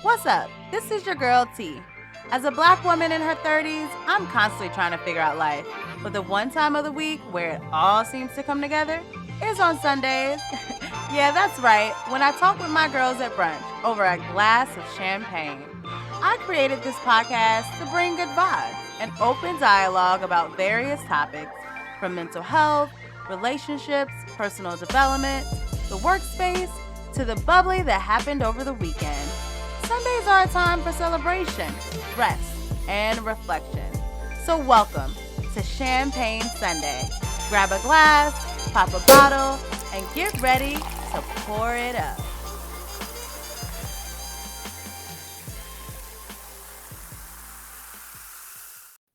What's up? This is your girl T. As a black woman in her 30s, I'm constantly trying to figure out life. But the one time of the week where it all seems to come together is on Sundays. Yeah, that's right. When I talk with my girls at brunch over a glass of champagne. I created this podcast to bring good vibes and open dialogue about various topics from mental health, relationships, personal development, the workspace, to the bubbly that happened over the weekend. Sundays are a time for celebration, rest, and reflection. So welcome to Champagne Sunday. Grab a glass, pop a bottle, and get ready to pour it up.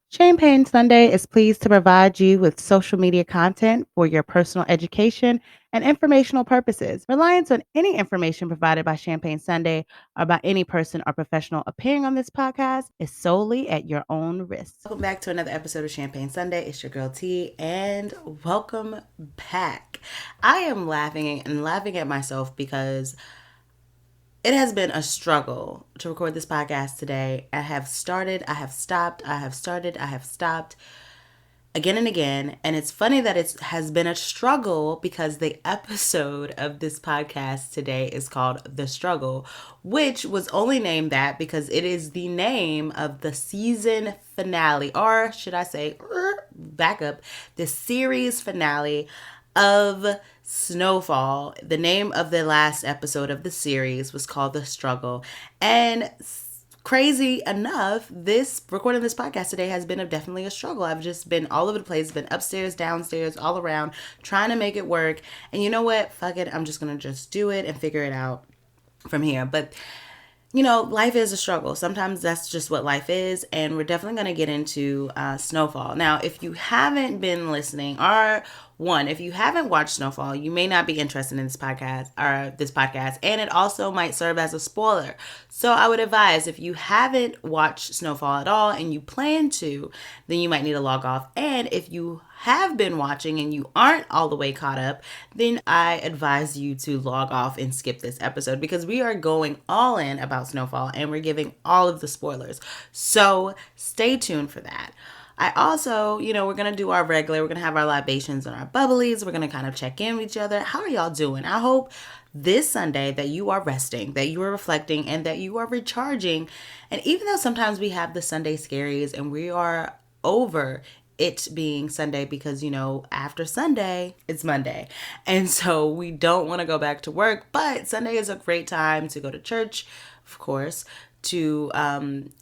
Champagne Sunday is pleased to provide you with social media content for your personal education and informational purposes. Reliance on any information provided by Champagne Sunday or by any person or professional appearing on this podcast is solely at your own risk. Welcome back to another episode of Champagne Sunday. It's your girl T, and welcome back. I am laughing at myself because it has been a struggle to record this podcast today. I have started, I have stopped, I have started, I have stopped again and again. And it's funny that it has been a struggle because the episode of this podcast today is called The Struggle, which was only named that because it is the name of the season finale, or should I say, back up, the series finale of Snowfall. The name of the last episode of the series was called The Struggle. And crazy enough, recording this podcast today has been definitely a struggle. I've just been all over the place, been upstairs, downstairs, all around, trying to make it work. And you know what? Fuck it. I'm just going to just do it and figure it out from here. But you know, life is a struggle. Sometimes that's just what life is. And we're definitely going to get into Snowfall. Now, if you haven't been listening, or if you haven't watched Snowfall, you may not be interested in this podcast, and it also might serve as a spoiler. So I would advise, if you haven't watched Snowfall at all and you plan to, then you might need to log off. And if you have been watching and you aren't all the way caught up, then I advise you to log off and skip this episode, because we are going all in about Snowfall and we're giving all of the spoilers. So stay tuned for that. I also, we're going to do our regular, we're going to have our libations and our bubblies. We're going to kind of check in with each other. How are y'all doing? I hope this Sunday that you are resting, that you are reflecting, and that you are recharging. And even though sometimes we have the Sunday scaries and we are over it being Sunday, because after Sunday it's Monday, and so we don't want to go back to work, but Sunday is a great time to go to church, of course, to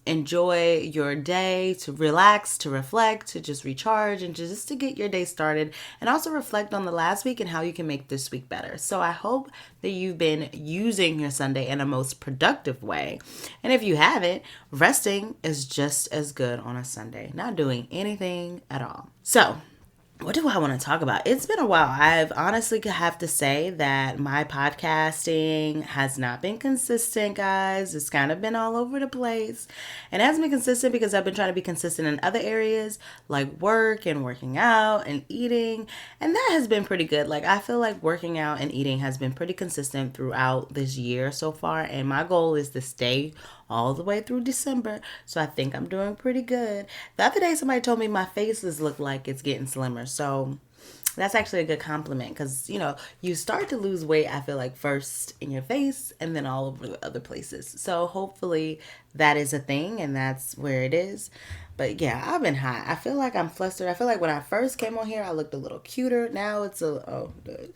enjoy your day, to relax, to reflect, to just recharge, and just to get your day started, and also reflect on the last week and how you can make this week better. So I hope that you've been using your Sunday in a most productive way. And if you haven't, resting is just as good on a Sunday, not doing anything at all. So what do I want to talk about? It's been a while. I've honestly have to say that my podcasting has not been consistent, guys. It's kind of been all over the place. And it hasn't been consistent because I've been trying to be consistent in other areas like work and working out and eating. And that has been pretty good. Like, I feel like working out and eating has been pretty consistent throughout this year so far. And my goal is to stay all the way through December. So I think I'm doing pretty good. The other day, somebody told me my faces look like it's getting slimmer. So that's actually a good compliment, because, you start to lose weight, I feel like, first in your face and then all over the other places. So hopefully that is a thing and that's where it is. But yeah, I've been hot. I feel like I'm flustered. I feel like when I first came on here, I looked a little cuter. Now it's the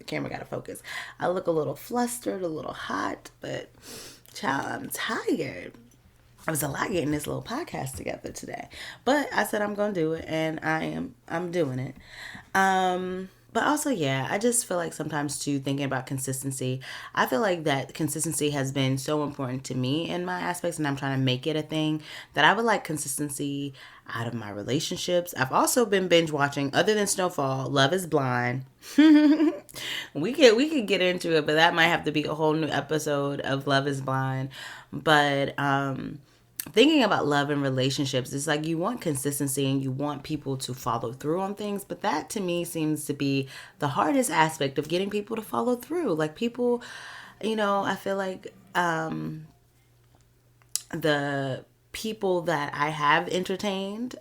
camera got to focus. I look a little flustered, a little hot, but child, I'm tired. It was a lot getting this little podcast together today, but I said I'm gonna do it, and I'm doing it. But also, yeah, I just feel like sometimes too, thinking about consistency, I feel like that consistency has been so important to me in my aspects, and I'm trying to make it a thing, that I would like consistency out of my relationships. I've also been binge watching, other than Snowfall, Love is Blind. we could get into it, but that might have to be a whole new episode of Love is Blind. But thinking about love and relationships, it's like you want consistency and you want people to follow through on things, but that to me seems to be the hardest aspect of getting people to follow through. Like, people, I feel like the people that I have entertained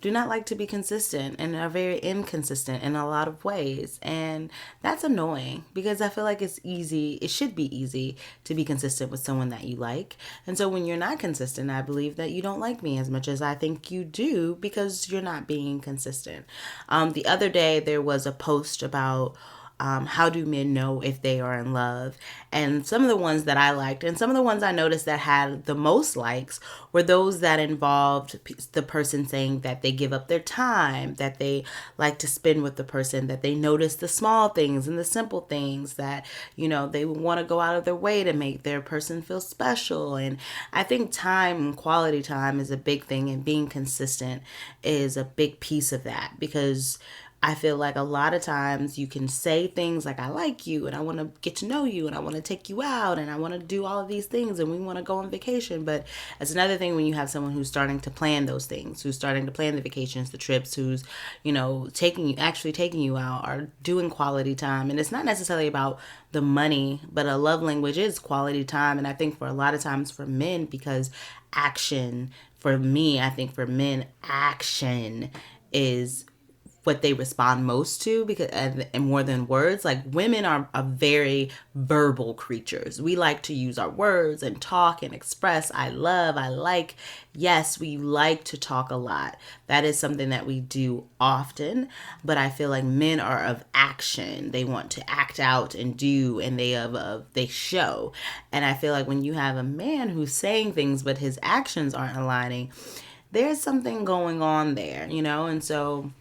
do not like to be consistent and are very inconsistent in a lot of ways. And that's annoying because I feel like it should be easy to be consistent with someone that you like. And so when you're not consistent, I believe that you don't like me as much as I think you do because you're not being consistent. The other day, there was a post about how do men know if they are in love? And some of the ones that I liked and some of the ones I noticed that had the most likes were those that involved the person saying that they give up their time, that they like to spend with the person, that they notice the small things and the simple things, that, they want to go out of their way to make their person feel special. And I think time, quality time is a big thing, and being consistent is a big piece of that because I feel like a lot of times you can say things like, I like you and I want to get to know you and I want to take you out and I want to do all of these things and we want to go on vacation. But it's another thing when you have someone who's starting to plan those things, who's starting to plan the vacations, the trips, who's, taking you out or doing quality time. And it's not necessarily about the money, but a love language is quality time. And I think for a lot of times for men, because action, for me, I think for men, action is what they respond most to, because and more than words. Like, women are very verbal creatures. We like to use our words and talk and express I love, I like. Yes, we like to talk a lot. That is something that we do often, but I feel like men are of action. They want to act out and do, and they show. And I feel like when you have a man who's saying things but his actions aren't aligning, there's something going on there, and so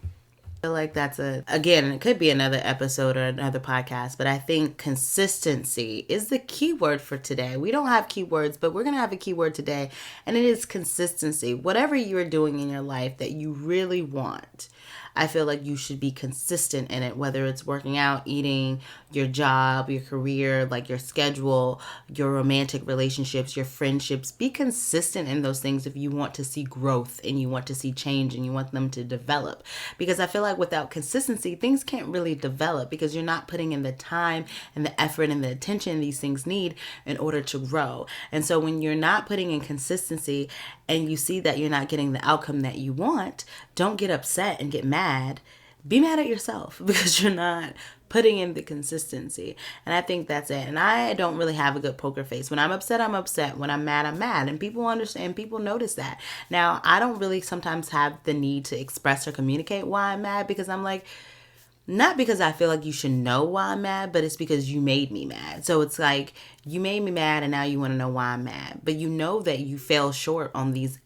I feel like again, it could be another episode or another podcast, but I think consistency is the key word for today. We don't have keywords, but we're going to have a keyword today, and it is consistency. Whatever you're doing in your life that you really want, I feel like you should be consistent in it, whether it's working out, eating, your job, your career, like your schedule, your romantic relationships, your friendships. Be consistent in those things if you want to see growth and you want to see change and you want them to develop. Because I feel like without consistency, things can't really develop because you're not putting in the time and the effort and the attention these things need in order to grow. And so when you're not putting in consistency and you see that you're not getting the outcome that you want, don't get upset and get mad. Be mad at yourself because you're not putting in the consistency. And I think that's it. And I don't really have a good poker face. When I'm upset, I'm upset. When I'm mad, I'm mad. And people understand, people notice that. Now, I don't really sometimes have the need to express or communicate why I'm mad, because I'm like, not because I feel like you should know why I'm mad, but it's because you made me mad. So it's like, you made me mad and now you want to know why I'm mad. But you know that you fell short on these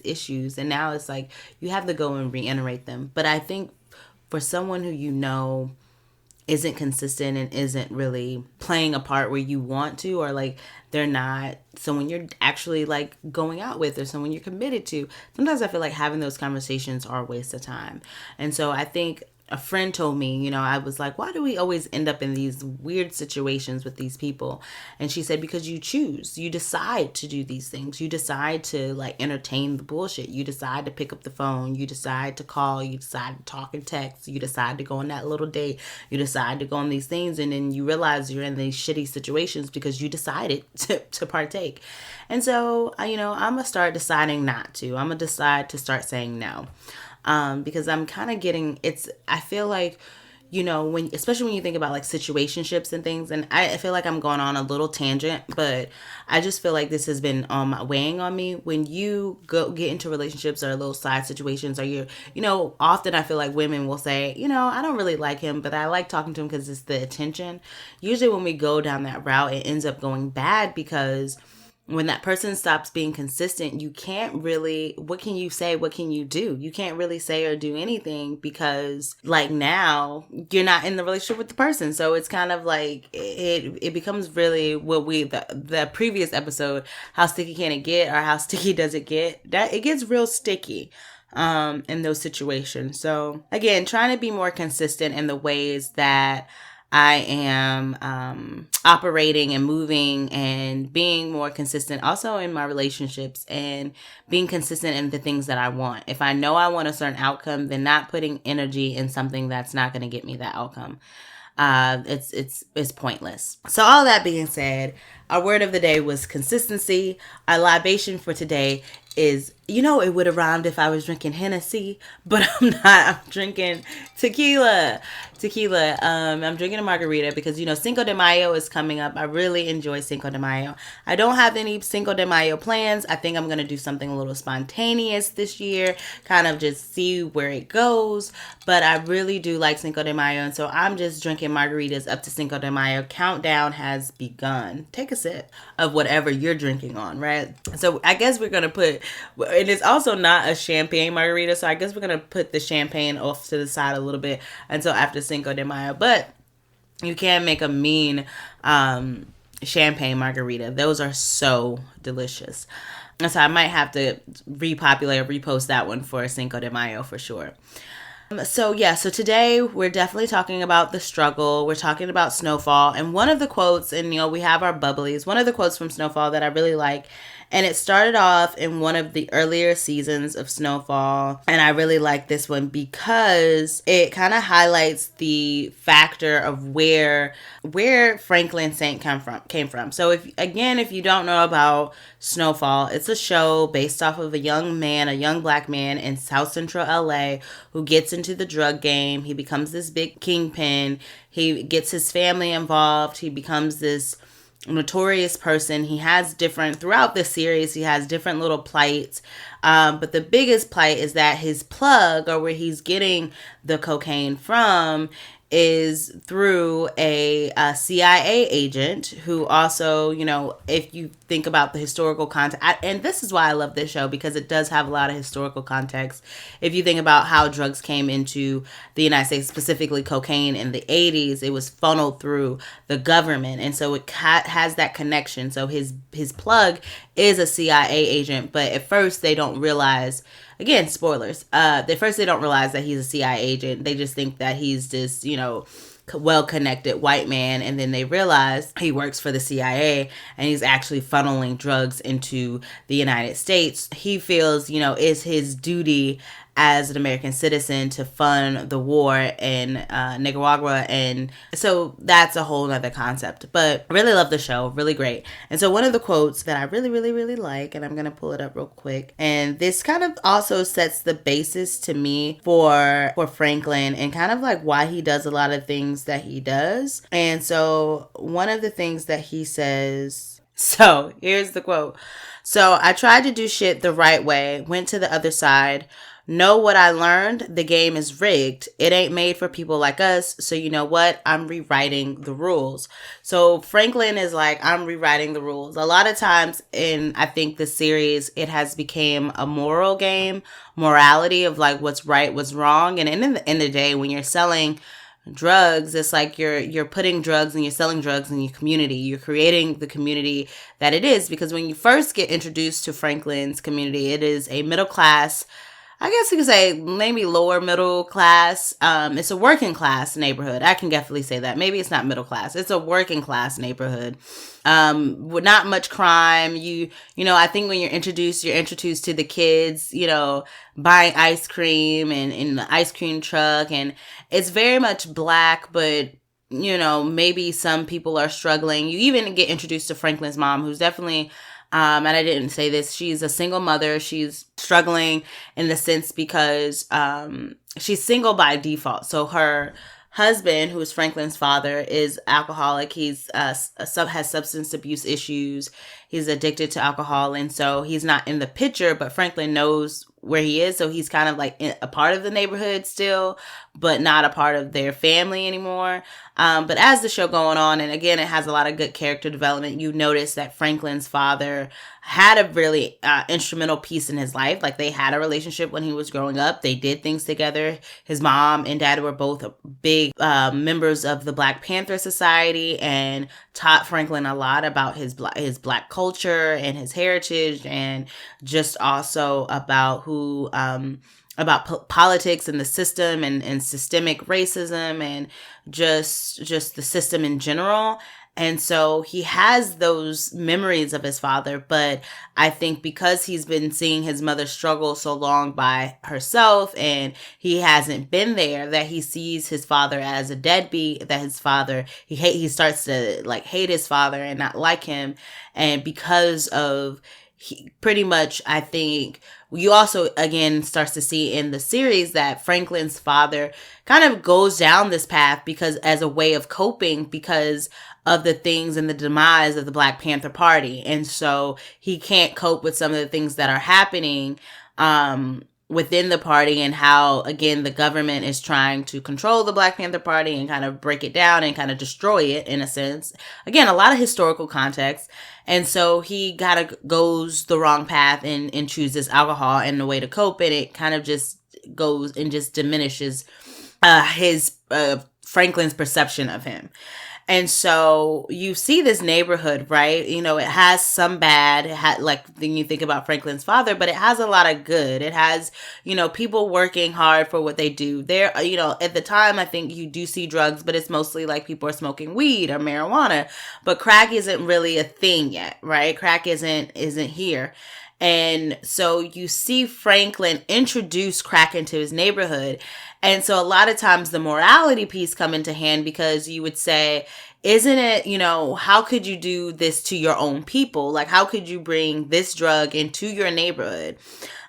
issues. And now it's like, you have to go and reiterate them. But I think for someone who isn't consistent and isn't really playing a part where you want to, or like they're not someone you're actually like going out with or someone you're committed to, sometimes I feel like having those conversations are a waste of time. And so I think a friend told me, I was like, why do we always end up in these weird situations with these people? And she said, because you decide to do these things. You decide to like entertain the bullshit. You decide to pick up the phone. You decide to call. You decide to talk and text. You decide to go on that little date. You decide to go on these things. And then you realize you're in these shitty situations because you decided to partake. And so, I'm going to start deciding not to. I'm going to decide to start saying no. Because I'm kind of I feel like, especially when you think about like situationships and things, and I feel like I'm going on a little tangent, but I just feel like this has been weighing on me. When you get into relationships or little side situations, or often I feel like women will say, I don't really like him, but I like talking to him because it's the attention. Usually when we go down that route, it ends up going bad because when that person stops being consistent, you can't really, what can you say? What can you do? You can't really say or do anything because like now you're not in the relationship with the person. So it's kind of like it becomes really what the previous episode, how sticky can it get or how sticky does it get? That it gets real sticky in those situations. So again, trying to be more consistent in the ways that I am operating and moving and being more consistent also in my relationships and being consistent in the things that I want. If I know I want a certain outcome, then not putting energy in something that's not going to get me that outcome. It's pointless. So all that being said, Our word of the day was consistency. Our libation for today is, it would have rhymed if I was drinking Hennessy, but I'm not. I'm drinking tequila. I'm drinking a margarita because, Cinco de Mayo is coming up. I really enjoy Cinco de Mayo. I don't have any Cinco de Mayo plans. I think I'm going to do something a little spontaneous this year, kind of just see where it goes. But I really do like Cinco de Mayo. And so I'm just drinking margaritas up to Cinco de Mayo. Countdown has begun. Take a sip of whatever you're drinking on, right? So I guess we're going to put, and it's also not a champagne margarita, so I guess we're going to put the champagne off to the side a little bit until after Cinco de Mayo. But you can make a mean champagne margarita. Those are so delicious. And so I might have to repost that one for Cinco de Mayo for sure. So today we're definitely talking about the struggle. We're talking about Snowfall. And one of the quotes, and we have our bubblies, one of the quotes from Snowfall that I really like, and it started off in one of the earlier seasons of Snowfall. And I really like this one because it kind of highlights the factor of where Franklin Saint came from. So if you don't know about Snowfall, it's a show based off of a young black man in South Central LA who gets into the drug game. He becomes this big kingpin. He gets his family involved. He becomes this notorious person. Throughout the series, he has different little plights. But the biggest plight is that his plug, or where he's getting the cocaine from, is through a CIA agent who also, if you think about the historical context, and this is why I love this show, because it does have a lot of historical context. If you think about how drugs came into the United States, specifically cocaine in the 80s, it was funneled through the government. And so it has that connection. So his plug is a CIA agent, but at first they don't realize, again, spoilers. At first they don't realize that he's a CIA agent. They just think that he's this, well-connected white man, and then they realize he works for the CIA and he's actually funneling drugs into the United States. He feels, it's his duty as an American citizen to fund the war in Nicaragua, and so that's a whole other concept. But I really love the show, really great. And so one of the quotes that I really, really, really like, and I'm gonna pull it up real quick, and this kind of also sets the basis to me for Franklin and kind of like why he does a lot of things that he does. And so one of the things that he says, so here's the quote: "So I tried to do shit the right way, went to the other side. Know what I learned? The game is rigged. It ain't made for people like us. So you know what? I'm rewriting the rules." So Franklin is like, I'm rewriting the rules. A lot of times in, I think, the series, it has become a moral game, morality of like what's right, what's wrong. And in the end of the day, when you're selling drugs, it's like you're putting drugs and you're selling drugs in your community. You're creating the community that it is. Because when you first get introduced to Franklin's community, it is a middle class, I guess you could say maybe lower middle class. It's a working class neighborhood. I can definitely say that. Maybe it's not middle class. It's a working class neighborhood. With not much crime. I think when you're introduced to the kids, buying ice cream and in the ice cream truck. And it's very much black, but maybe some people are struggling. You even get introduced to Franklin's mom, who's definitely, and I didn't say this, she's a single mother. She's struggling in the sense because she's single by default. So her husband, who is Franklin's father, is alcoholic. He's has substance abuse issues. He's addicted to alcohol, and so he's not in the picture, but Franklin knows where he is. So he's kind of like a part of the neighborhood still, but not a part of their family anymore. But as the show going on, and again, it has a lot of good character development, you notice that Franklin's father had a really instrumental piece in his life. Like, they had a relationship when he was growing up. They did things together. His mom and dad were both big members of the Black Panther Society and taught Franklin a lot about his Black culture and his heritage, and just also about politics and the system and systemic racism and just the system in general. And so he has those memories of his father, but I think because he's been seeing his mother struggle so long by herself and he hasn't been there, that he sees his father as a deadbeat, that his father, he starts to like hate his father and not like him. And because of pretty much, I think you also again starts to see in the series that Franklin's father kind of goes down this path because as a way of coping because of the things and the demise of the Black Panther Party. And so he can't cope with some of the things that are happening within the party and how, again, the government is trying to control the Black Panther Party and kind of break it down and kind of destroy it in a sense. Again, a lot of historical context. And so he kind of goes the wrong path and chooses alcohol and the way to cope. And it kind of just goes and just diminishes his Franklin's perception of him. And so you see this neighborhood, right? You know, it has some bad, like then you think about Franklin's father, but it has a lot of good. It has, you know, people working hard for what they do. There, you know, at the time, I think you do see drugs, but it's mostly like people are smoking weed or marijuana. But crack isn't really a thing yet, right? Crack isn't here. And so you see Franklin introduce crack into his neighborhood. And so a lot of times the morality piece come into hand because you would say, isn't it, you know, how could you do this to your own people? Like, how could you bring this drug into your neighborhood?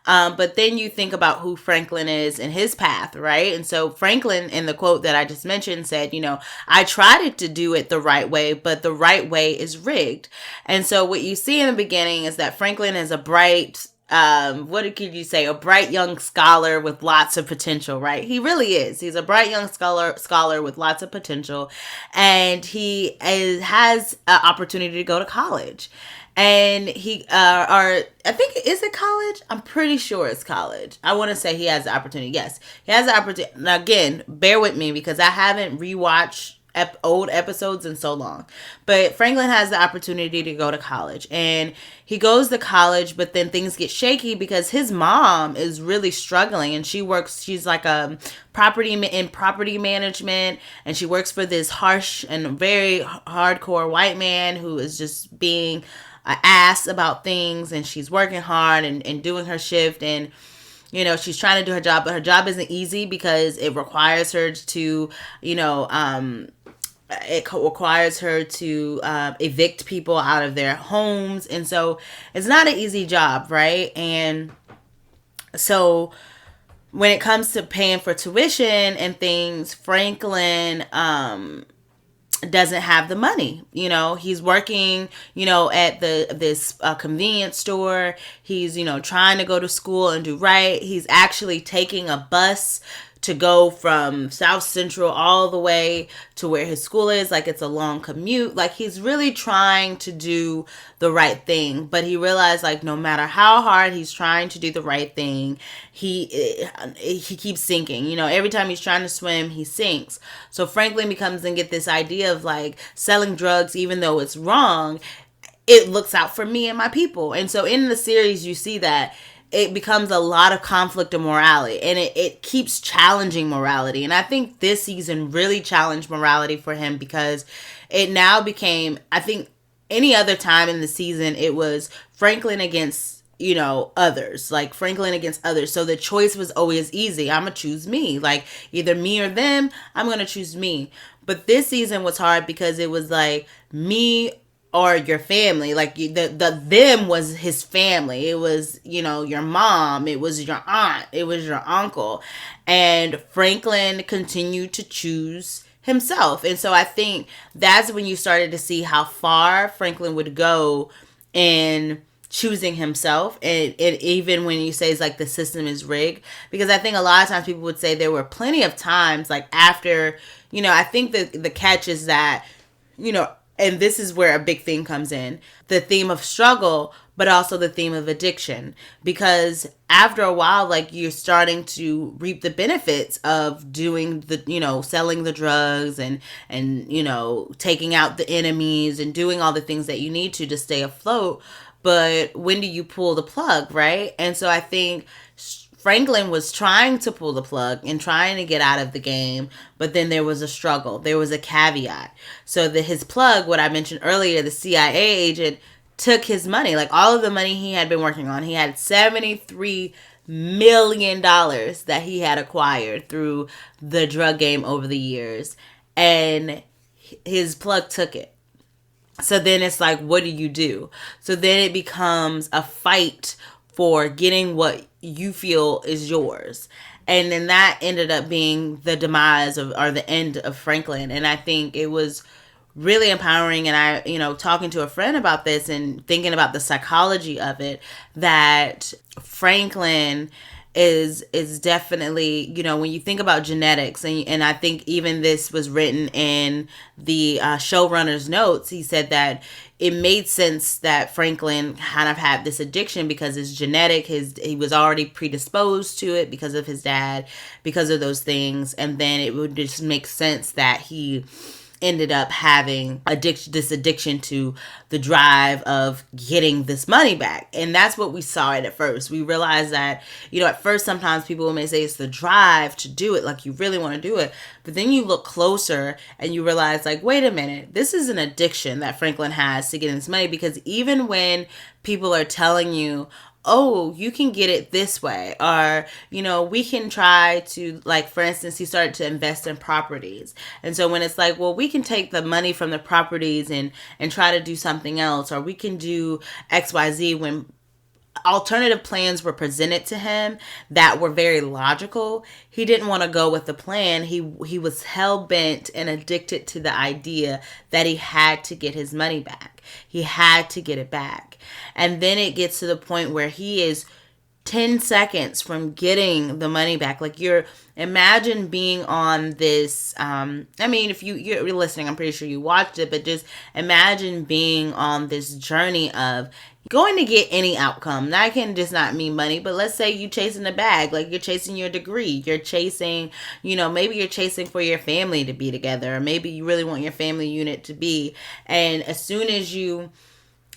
But then you think about who Franklin is and his path, right? And so Franklin, in the quote that I just mentioned, said, you know, I tried to do it the right way, but the right way is rigged. And so what you see in the beginning is that Franklin is a bright, what could you say? A bright young scholar with lots of potential, right? He really is. He's a bright young scholar with lots of potential. And he has an opportunity to go to college. And he, I think, is it college? I'm pretty sure it's college. I want to say he has the opportunity. Yes, he has the opportunity. Now, again, bear with me because I haven't rewatched old episodes in so long. But Franklin has the opportunity to go to college. And he goes to college, but then things get shaky because his mom is really struggling. And she's like a property management. And she works for this harsh and very hardcore white man who is just being an ass about things, and she's working hard and doing her shift, and you know she's trying to do her job, but her job isn't easy because it requires her to, you know, requires her to evict people out of their homes, and so it's not an easy job, right? And so when it comes to paying for tuition and things, Franklin doesn't have the money. You know, he's working, you know, at this convenience store. He's, you know, trying to go to school and do right. He's actually taking a bus to go from South Central all the way to where his school is. Like, it's a long commute. Like, he's really trying to do the right thing. But he realized, like, no matter how hard he's trying to do the right thing, he keeps sinking. You know, every time he's trying to swim, he sinks. So Franklin becomes and get this idea of, like, selling drugs, even though it's wrong, it looks out for me and my people. And so in the series, you see that it becomes a lot of conflict of morality, and it keeps challenging morality. And I think this season really challenged morality for him because it now became, I think any other time in the season, it was Franklin against, you know, others, like Franklin against others. So the choice was always easy. I'm going to choose me, like either me or them. I'm going to choose me. But this season was hard because it was like me or your family. Like the them was his family. It was, you know, your mom, it was your aunt, it was your uncle. And Franklin continued to choose himself. And so I think that's when you started to see how far Franklin would go in choosing himself. And even when you say it's like the system is rigged, because I think a lot of times people would say there were plenty of times like after, you know, I think the catch is that, you know, and this is where a big theme comes in, the theme of struggle, but also the theme of addiction. Because after a while, like, you're starting to reap the benefits of doing the, you know, selling the drugs and, you know, taking out the enemies and doing all the things that you need to stay afloat. But when do you pull the plug, right? And so I think Franklin was trying to pull the plug and trying to get out of the game, but then there was a struggle. There was a caveat. So his plug, what I mentioned earlier, the CIA agent took his money, like all of the money he had been working on. He had $73 million that he had acquired through the drug game over the years, and his plug took it. So then it's like, what do you do? So then it becomes a fight for getting what you feel is yours. And then that ended up being the demise of, or the end of Franklin. And I think it was really empowering. And I, talking to a friend about this and thinking about the psychology of it, that Franklin is definitely, when you think about genetics, and I think even this was written in the showrunner's notes. He said that it made sense that Franklin kind of had this addiction because it's genetic. He was already predisposed to it because of his dad, because of those things, and then it would just make sense that he ended up having this addiction to the drive of getting this money back. And that's what we saw it at first. We realized that, at first sometimes people may say it's the drive to do it, like you really want to do it. But then you look closer and you realize, like, wait a minute, this is an addiction that Franklin has to getting this money. Because even when people are telling you, oh, you can get it this way, or, we can try to, like, for instance, he started to invest in properties. And so when it's like, well, we can take the money from the properties and try to do something else, or we can do XYZ, when alternative plans were presented to him that were very logical, he didn't want to go with the plan. He was hell-bent and addicted to the idea that he had to get his money back. He had to get it back. And then it gets to the point where he is 10 seconds from getting the money back. Like, imagine being on this, if you're listening, I'm pretty sure you watched it, but just imagine being on this journey of going to get any outcome. That can just not mean money, but let's say you chasing a bag, like you're chasing your degree, you're chasing, maybe you're chasing for your family to be together, or maybe you really want your family unit to be, and as soon as you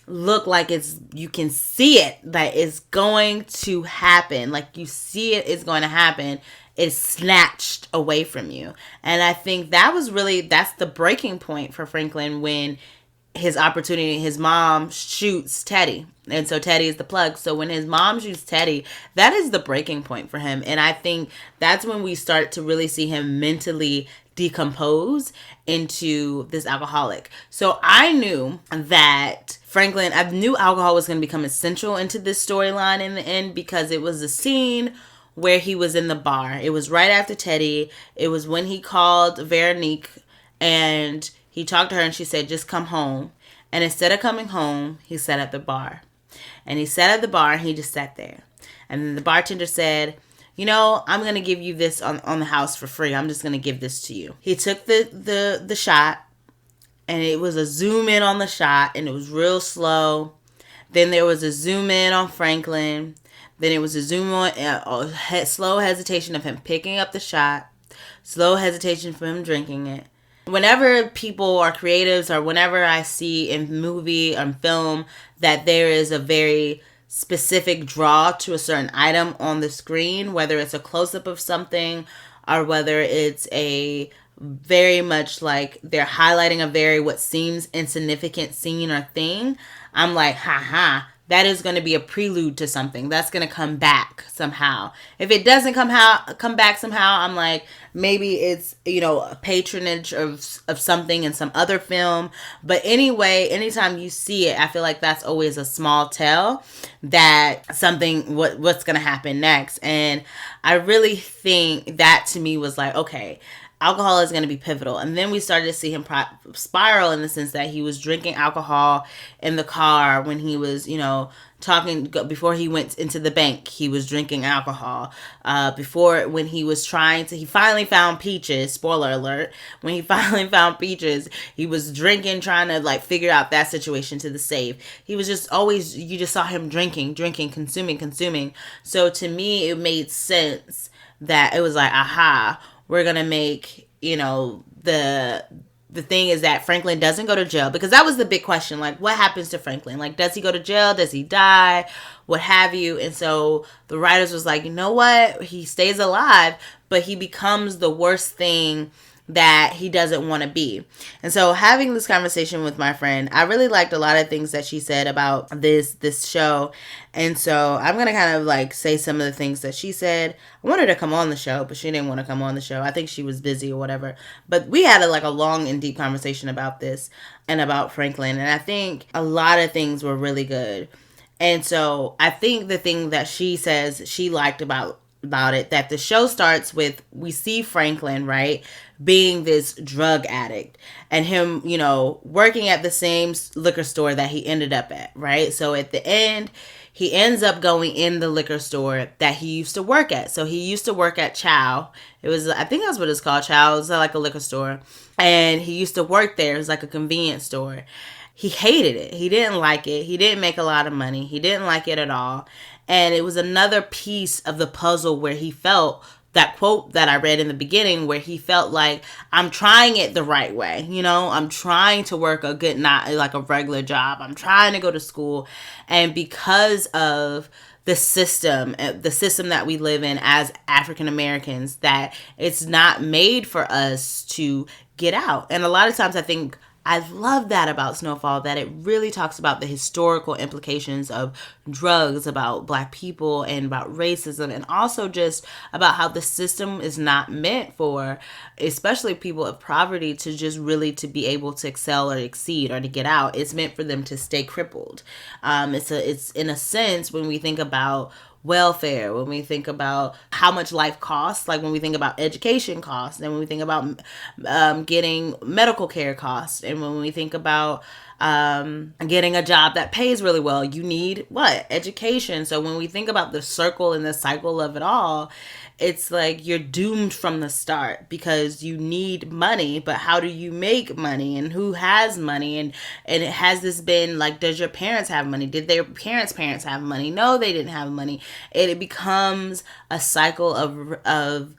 look like you can see it, that it's going to happen, like you see it's going to happen, it's snatched away from you. And I think that's the breaking point for Franklin, when his mom shoots Teddy. And so Teddy is the plug. So when his mom shoots Teddy, that is the breaking point for him. And I think that's when we start to really see him mentally decompose into this alcoholic. So I knew that I knew alcohol was going to become essential into this storyline in the end, because it was a scene where he was in the bar. It was right after Teddy. It was when he called Veronique and he talked to her, and she said, just come home. And instead of coming home, he sat at the bar. And he sat at the bar and he just sat there. And then the bartender said, I'm going to give you this on the house for free. I'm just going to give this to you. He took the shot, and it was a zoom in on the shot, and it was real slow. Then there was a zoom in on Franklin. Then it was a zoom on, slow hesitation of him picking up the shot. Slow hesitation for him drinking it. Whenever people are creatives, or whenever I see in movie or film that there is a very specific draw to a certain item on the screen, whether it's a close-up of something or whether it's a very much like they're highlighting a what seems insignificant scene or thing, I'm like, that is going to be a prelude to something that's going to come back somehow. If it doesn't come back somehow, I'm like, maybe it's, a patronage of something in some other film. But anyway, anytime you see it, I feel like that's always a small tell that something, what's going to happen next. And I really think that to me was like, okay, alcohol is going to be pivotal. And then we started to see him spiral, in the sense that he was drinking alcohol in the car when he was, talking before he went into the bank. He was drinking alcohol. When he was he finally found Peaches. Spoiler alert. When he finally found Peaches, he was drinking, trying to like figure out that situation to the save. He was just always, you just saw him drinking, consuming. So to me, it made sense that it was like, aha, we're going to make, the the thing is that Franklin doesn't go to jail, because that was the big question. Like, what happens to Franklin? Like, does he go to jail? Does he die? What have you? And so the writers was like, you know what? He stays alive, but he becomes the worst thing that he doesn't want to be. And so having this conversation with my friend, I really liked a lot of things that she said about this show. And so I'm going to kind of like say some of the things that she said. I wanted to come on the show, but she didn't want to come on the show. I think she was busy or whatever. But we had a long and deep conversation about this and about Franklin. And I think a lot of things were really good. And so I think the thing that she says she liked about it, that the show starts with, we see Franklin, right, being this drug addict, and him, working at the same liquor store that he ended up at, right? So at the end, he ends up going in the liquor store that he used to work at. So he used to work at Chow. It was, I think that's what it's called, Chow. It's like a liquor store. And he used to work there. It was like a convenience store. He hated it. He didn't like it. He didn't make a lot of money. He didn't like it at all. And it was another piece of the puzzle where he felt that quote that I read in the beginning, where he felt like, I'm trying it the right way. I'm trying to work a good, not like a regular job. I'm trying to go to school. And because of the system that we live in as African Americans, that it's not made for us to get out. And a lot of times I love that about Snowfall, that it really talks about the historical implications of drugs, about Black people, and about racism, and also just about how the system is not meant for, especially people of poverty, to just really to be able to excel or exceed or to get out. It's meant for them to stay crippled. It's in a sense, when we think about welfare, when we think about how much life costs, like when we think about education costs, and when we think about getting medical care costs, and when we think about getting a job that pays really well, you need what? Education. So when we think about the circle and the cycle of it all, it's like you're doomed from the start, because you need money, but how do you make money, and who has money? And it has this been like, does your parents have money? Did their parents have money? No, they didn't have money. It becomes a cycle of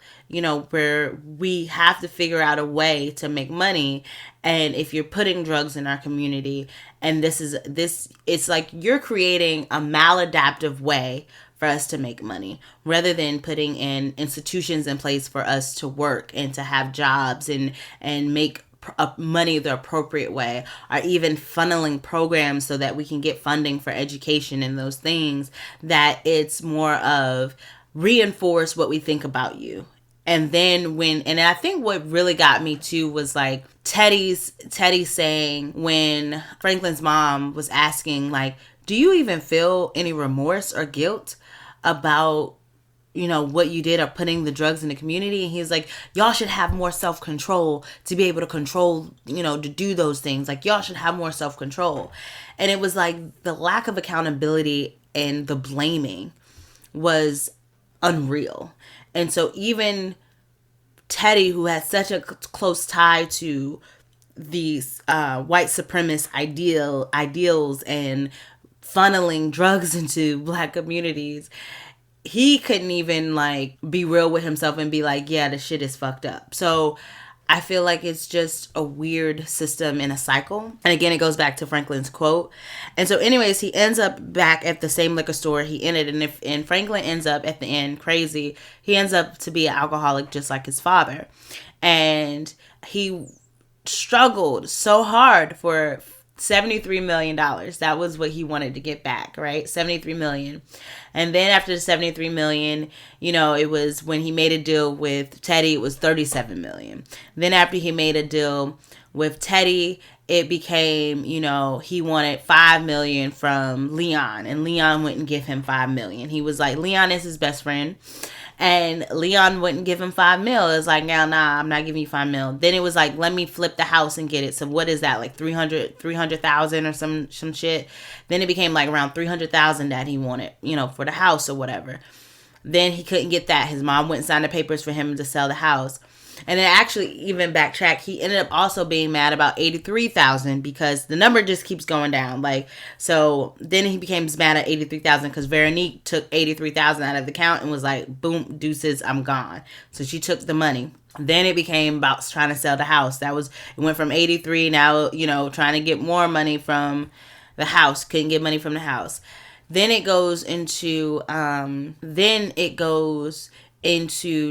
where we have to figure out a way to make money. And if you're putting drugs in our community, and it's like you're creating a maladaptive way for us to make money, rather than putting in institutions in place for us to work and to have jobs and make money the appropriate way, or even funneling programs so that we can get funding for education and those things, that it's more of reinforce what we think about you. And then and I think what really got me too was like Teddy saying, when Franklin's mom was asking, like, do you even feel any remorse or guilt about what you did, or putting the drugs in the community? And he's like, y'all should have more self-control to be able to control, to do those things. Like, y'all should have more self-control. And it was like the lack of accountability and the blaming was unreal. And so even Teddy, who had such a close tie to these white supremacist ideals and funneling drugs into Black communities, he couldn't even like be real with himself and be like, yeah, the shit is fucked up. So I feel like it's just a weird system in a cycle. And again, it goes back to Franklin's quote. And so anyways, he ends up back at the same liquor store he ended. And Franklin ends up at the end crazy. He ends up to be an alcoholic just like his father. And he struggled so hard for $73 million. That was what he wanted to get back, right? $73 million. And then after the $73 million, it was when he made a deal with Teddy, it was $37 million. Then after he made a deal with Teddy, it became, he wanted $5 million from Leon, and Leon wouldn't give him $5 million. He was like, Leon is his best friend, and Leon wouldn't give him $5 million. It was like, nah, I'm not giving you $5 million. Then it was like, let me flip the house and get it. So what is that? Like 300,000 or some shit. Then it became like around 300,000 that he wanted, for the house or whatever. Then he couldn't get that. His mom went and signed the papers for him to sell the house. And then actually, even backtrack, he ended up also being mad about 83,000 because the number just keeps going down. Like, so then he became mad at 83,000 because Veronique took 83,000 out of the account and was like, boom, deuces, I'm gone. So she took the money. Then it became about trying to sell the house. It went from 83, now, trying to get more money from the house. Couldn't get money from the house. Then it goes into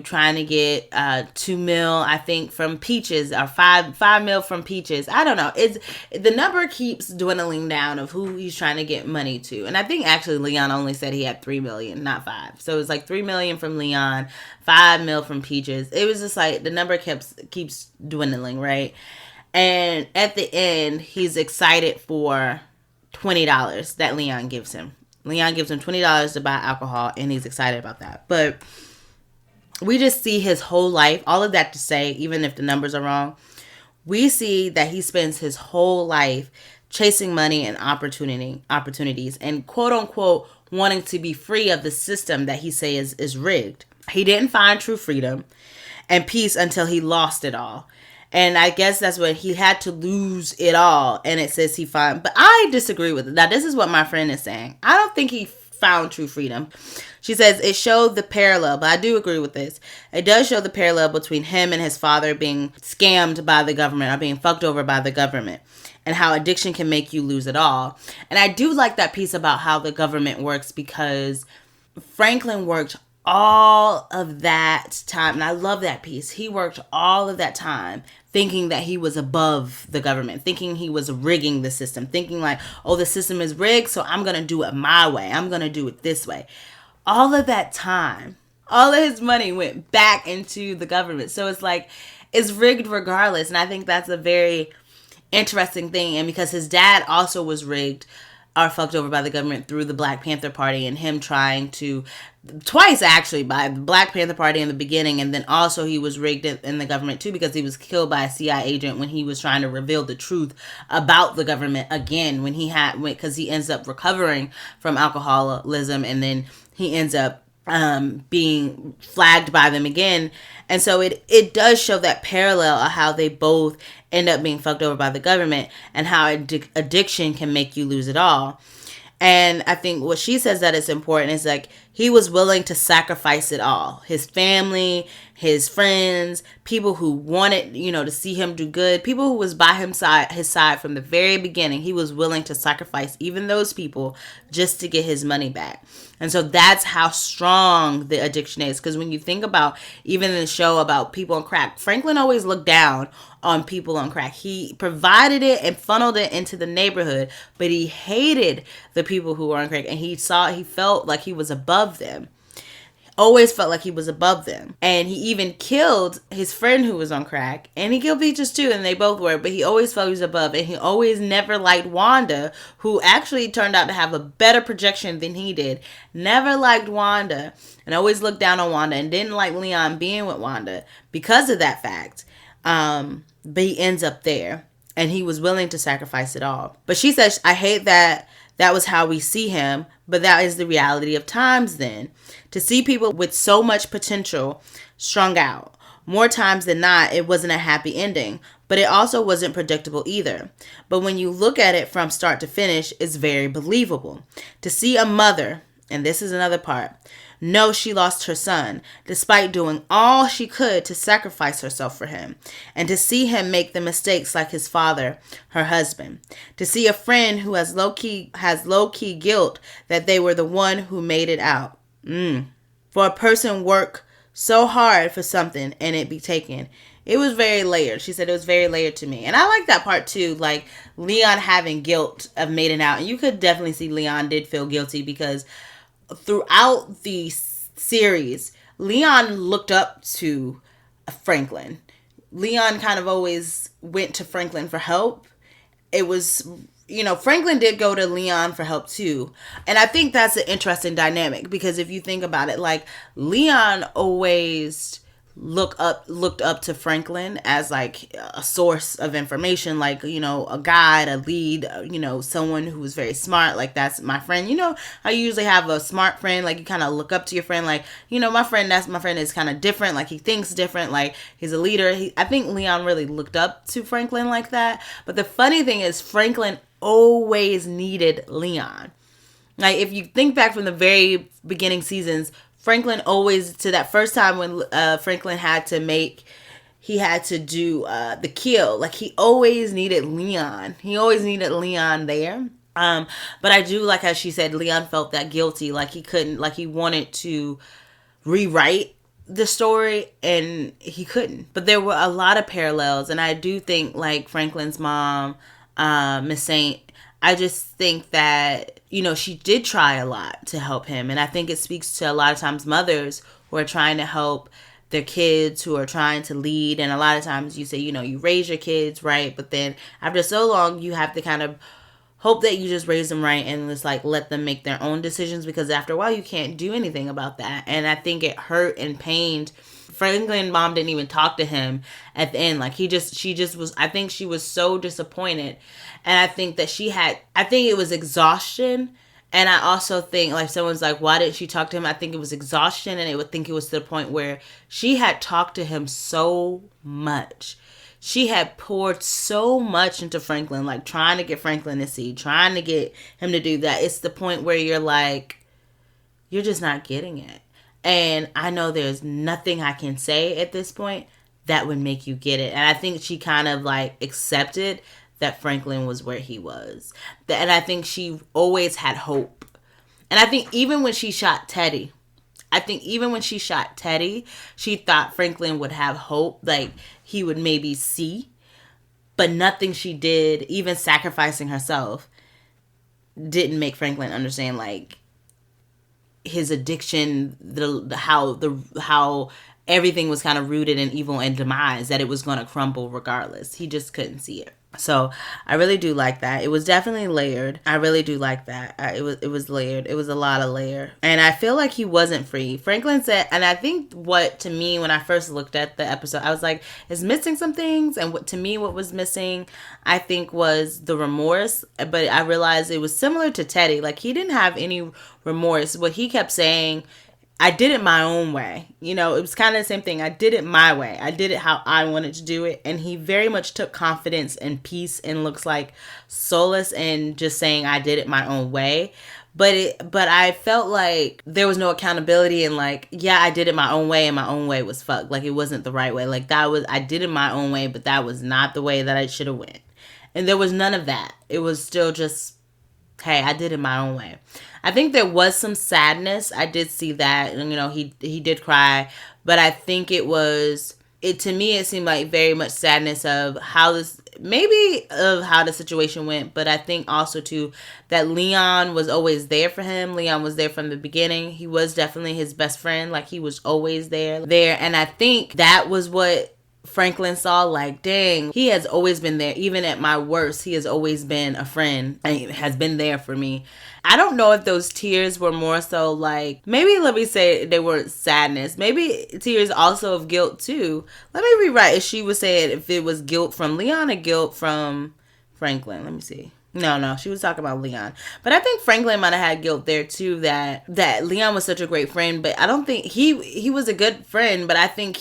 trying to get 2 mil, I think, from Peaches, or 5 mil from Peaches. I don't know. The number keeps dwindling down of who he's trying to get money to. And I think actually Leon only said he had 3 million, not 5. So it was like 3 million from Leon, 5 mil from Peaches. It was just like the number keeps dwindling, right? And at the end, he's excited for $20 that Leon gives him. Leon gives him $20 to buy alcohol, and he's excited about that. But we just see his whole life. All of that to say, even if the numbers are wrong, we see that he spends his whole life chasing money and opportunities and quote unquote wanting to be free of the system that he says is rigged. He didn't find true freedom and peace until he lost it all. And I guess that's when he had to lose it all. And it says he found, but I disagree with it. Now, this is what my friend is saying. I don't think he found true freedom. She says it showed the parallel, but I do agree with this. It does show the parallel between him and his father being scammed by the government or being fucked over by the government, and how addiction can make you lose it all. And I do like that piece about how the government works, because Franklin worked all of that time, and I love that piece. He worked all of that time thinking that he was above the government, thinking he was rigging the system, thinking like, oh, the system is rigged, so I'm going to do it my way. I'm going to do it this way. All of that time, all of his money went back into the government. So it's like, it's rigged regardless. And I think that's a very interesting thing. And because his dad also was rigged or fucked over by the government through the Black Panther Party, and him trying to, twice actually, by the Black Panther Party in the beginning, and then also he was rigged in the government too, because he was killed by a CIA agent when he was trying to reveal the truth about the government again, because he ends up recovering from alcoholism, and then he ends up being flagged by them again. And so it does show that parallel of how they both end up being fucked over by the government, and how addiction can make you lose it all. And I think what she says that is important is like, he was willing to sacrifice it all. His family, his friends, people who wanted, to see him do good, people who was by his side from the very beginning. He was willing to sacrifice even those people just to get his money back. And so that's how strong the addiction is. Because when you think about, even in the show about people on crack, Franklin always looked down on people on crack. He provided it and funneled it into the neighborhood, but he hated the people who were on crack, and he felt like he was above them. Always felt like he was above them. And he even killed his friend who was on crack, and he killed Peaches too, and they both were, but he always felt he was above. And he always never liked Wanda, who actually turned out to have a better projection than he did. Never liked Wanda, and always looked down on Wanda, and didn't like Leon being with Wanda because of that fact. But he ends up there, and he was willing to sacrifice it all. But she says, I hate that was how we see him, but that is the reality of times then. To see people with so much potential strung out. More times than not, it wasn't a happy ending, but it also wasn't predictable either. But when you look at it from start to finish, it's very believable. To see a mother, and this is another part, know she lost her son, despite doing all she could to sacrifice herself for him. And to see him make the mistakes like his father, her husband. To see a friend who has low-key guilt that they were the one who made it out. For a person work so hard for something and it be taken. It was very layered. She said it was very layered to me. And I like that part too. Like Leon having guilt of made it out. And you could definitely see Leon did feel guilty, because throughout the series, Leon looked up to Franklin. Leon kind of always went to Franklin for help. It was, Franklin did go to Leon for help too. And I think that's an interesting dynamic, because if you think about it, like Leon always looked up to Franklin as like a source of information, like, a guide, a lead, someone who was very smart. Like, that's my friend. I usually have a smart friend, like you kind of look up to your friend, like, my friend is kind of different, like he thinks different, like he's a leader. I think Leon really looked up to Franklin like that. But the funny thing is, Franklin always needed Leon. Like, if you think back from the very beginning seasons, Franklin always, to that first time when Franklin had to make he had to do the kill. Like, he always needed Leon. He always needed Leon there. But I do like how she said Leon felt that guilty, like he couldn't, like he wanted to rewrite the story and he couldn't. But there were a lot of parallels, and I do think like Franklin's mom, Miss Saint, I just think that, you know, she did try a lot to help him, and I think it speaks to a lot of times mothers who are trying to help their kids, who are trying to lead. And a lot of times you say, you know, you raise your kids right, but then after so long you have to kind of hope that you just raise them right and just like let them make their own decisions, because after a while you can't do anything about that. And I think it hurt and pained. Franklin's mom didn't even talk to him at the end. Like she just was, I think she was so disappointed. And I think that I think it was exhaustion. And I also think, like, someone's like, why didn't she talk to him? I think it was exhaustion, and I would think it was to the point where she had talked to him so much. She had poured so much into Franklin, like trying to get Franklin to see, trying to get him to do that. It's the point where you're like, you're just not getting it. And I know there's nothing I can say at this point that would make you get it. And I think she kind of like accepted that Franklin was where he was. And I think she always had hope. And I think even when she shot Teddy, she thought Franklin would have hope, like he would maybe see. But nothing she did, even sacrificing herself, didn't make Franklin understand like his addiction, how everything was kind of rooted in evil and demise, that it was going to crumble regardless. He just couldn't see it. So I really do like that. It was definitely layered. I really do like that. It was layered. It was a lot of layer. And I feel like he wasn't free. Franklin said, and I think what to me, when I first looked at the episode, I was like, it's missing some things. And what was missing, I think, was the remorse. But I realized it was similar to Teddy. Like, he didn't have any remorse. What he kept saying, I did it my own way. You know, it was kind of the same thing. I did it my way. I did it how I wanted to do it. And he very much took confidence and peace and looks like solace in just saying I did it my own way. But I felt like there was no accountability, and like, yeah, I did it my own way, and my own way was fucked. Like, it wasn't the right way. Like, I did it my own way, but that was not the way that I should have went. And there was none of that. It was still just, hey, I did it my own way. I think there was some sadness. I did see that, and you know, he did cry, but I think to me it seemed like very much sadness of how the situation went, but I think also too that Leon was always there for him. Leon was there from the beginning. He was definitely his best friend. Like, he was always there, and I think that was what Franklin saw, like, dang, he has always been there. Even at my worst, he has always been a friend and has been there for me. I don't know if those tears were more so like, maybe let me say they weren't sadness. Maybe tears also of guilt too. Let me rewrite if she was saying if it was guilt from Leon or guilt from Franklin. Let me see. No, she was talking about Leon. But I think Franklin might have had guilt there too, that Leon was such a great friend, but I don't think he was a good friend, but I think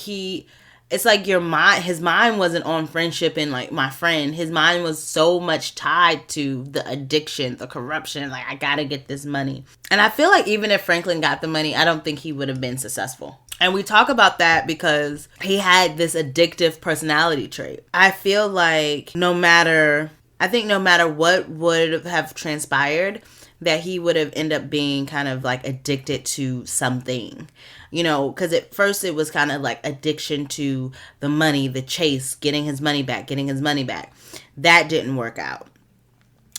it's like his mind wasn't on friendship and like my friend. His mind was so much tied to the addiction, the corruption. Like, I gotta get this money. And I feel like even if Franklin got the money, I don't think he would have been successful. And we talk about that because he had this addictive personality trait. I feel like no matter what would have transpired, that he would have ended up being kind of like addicted to something. You know, because at first it was kind of like addiction to the money, the chase, getting his money back. That didn't work out.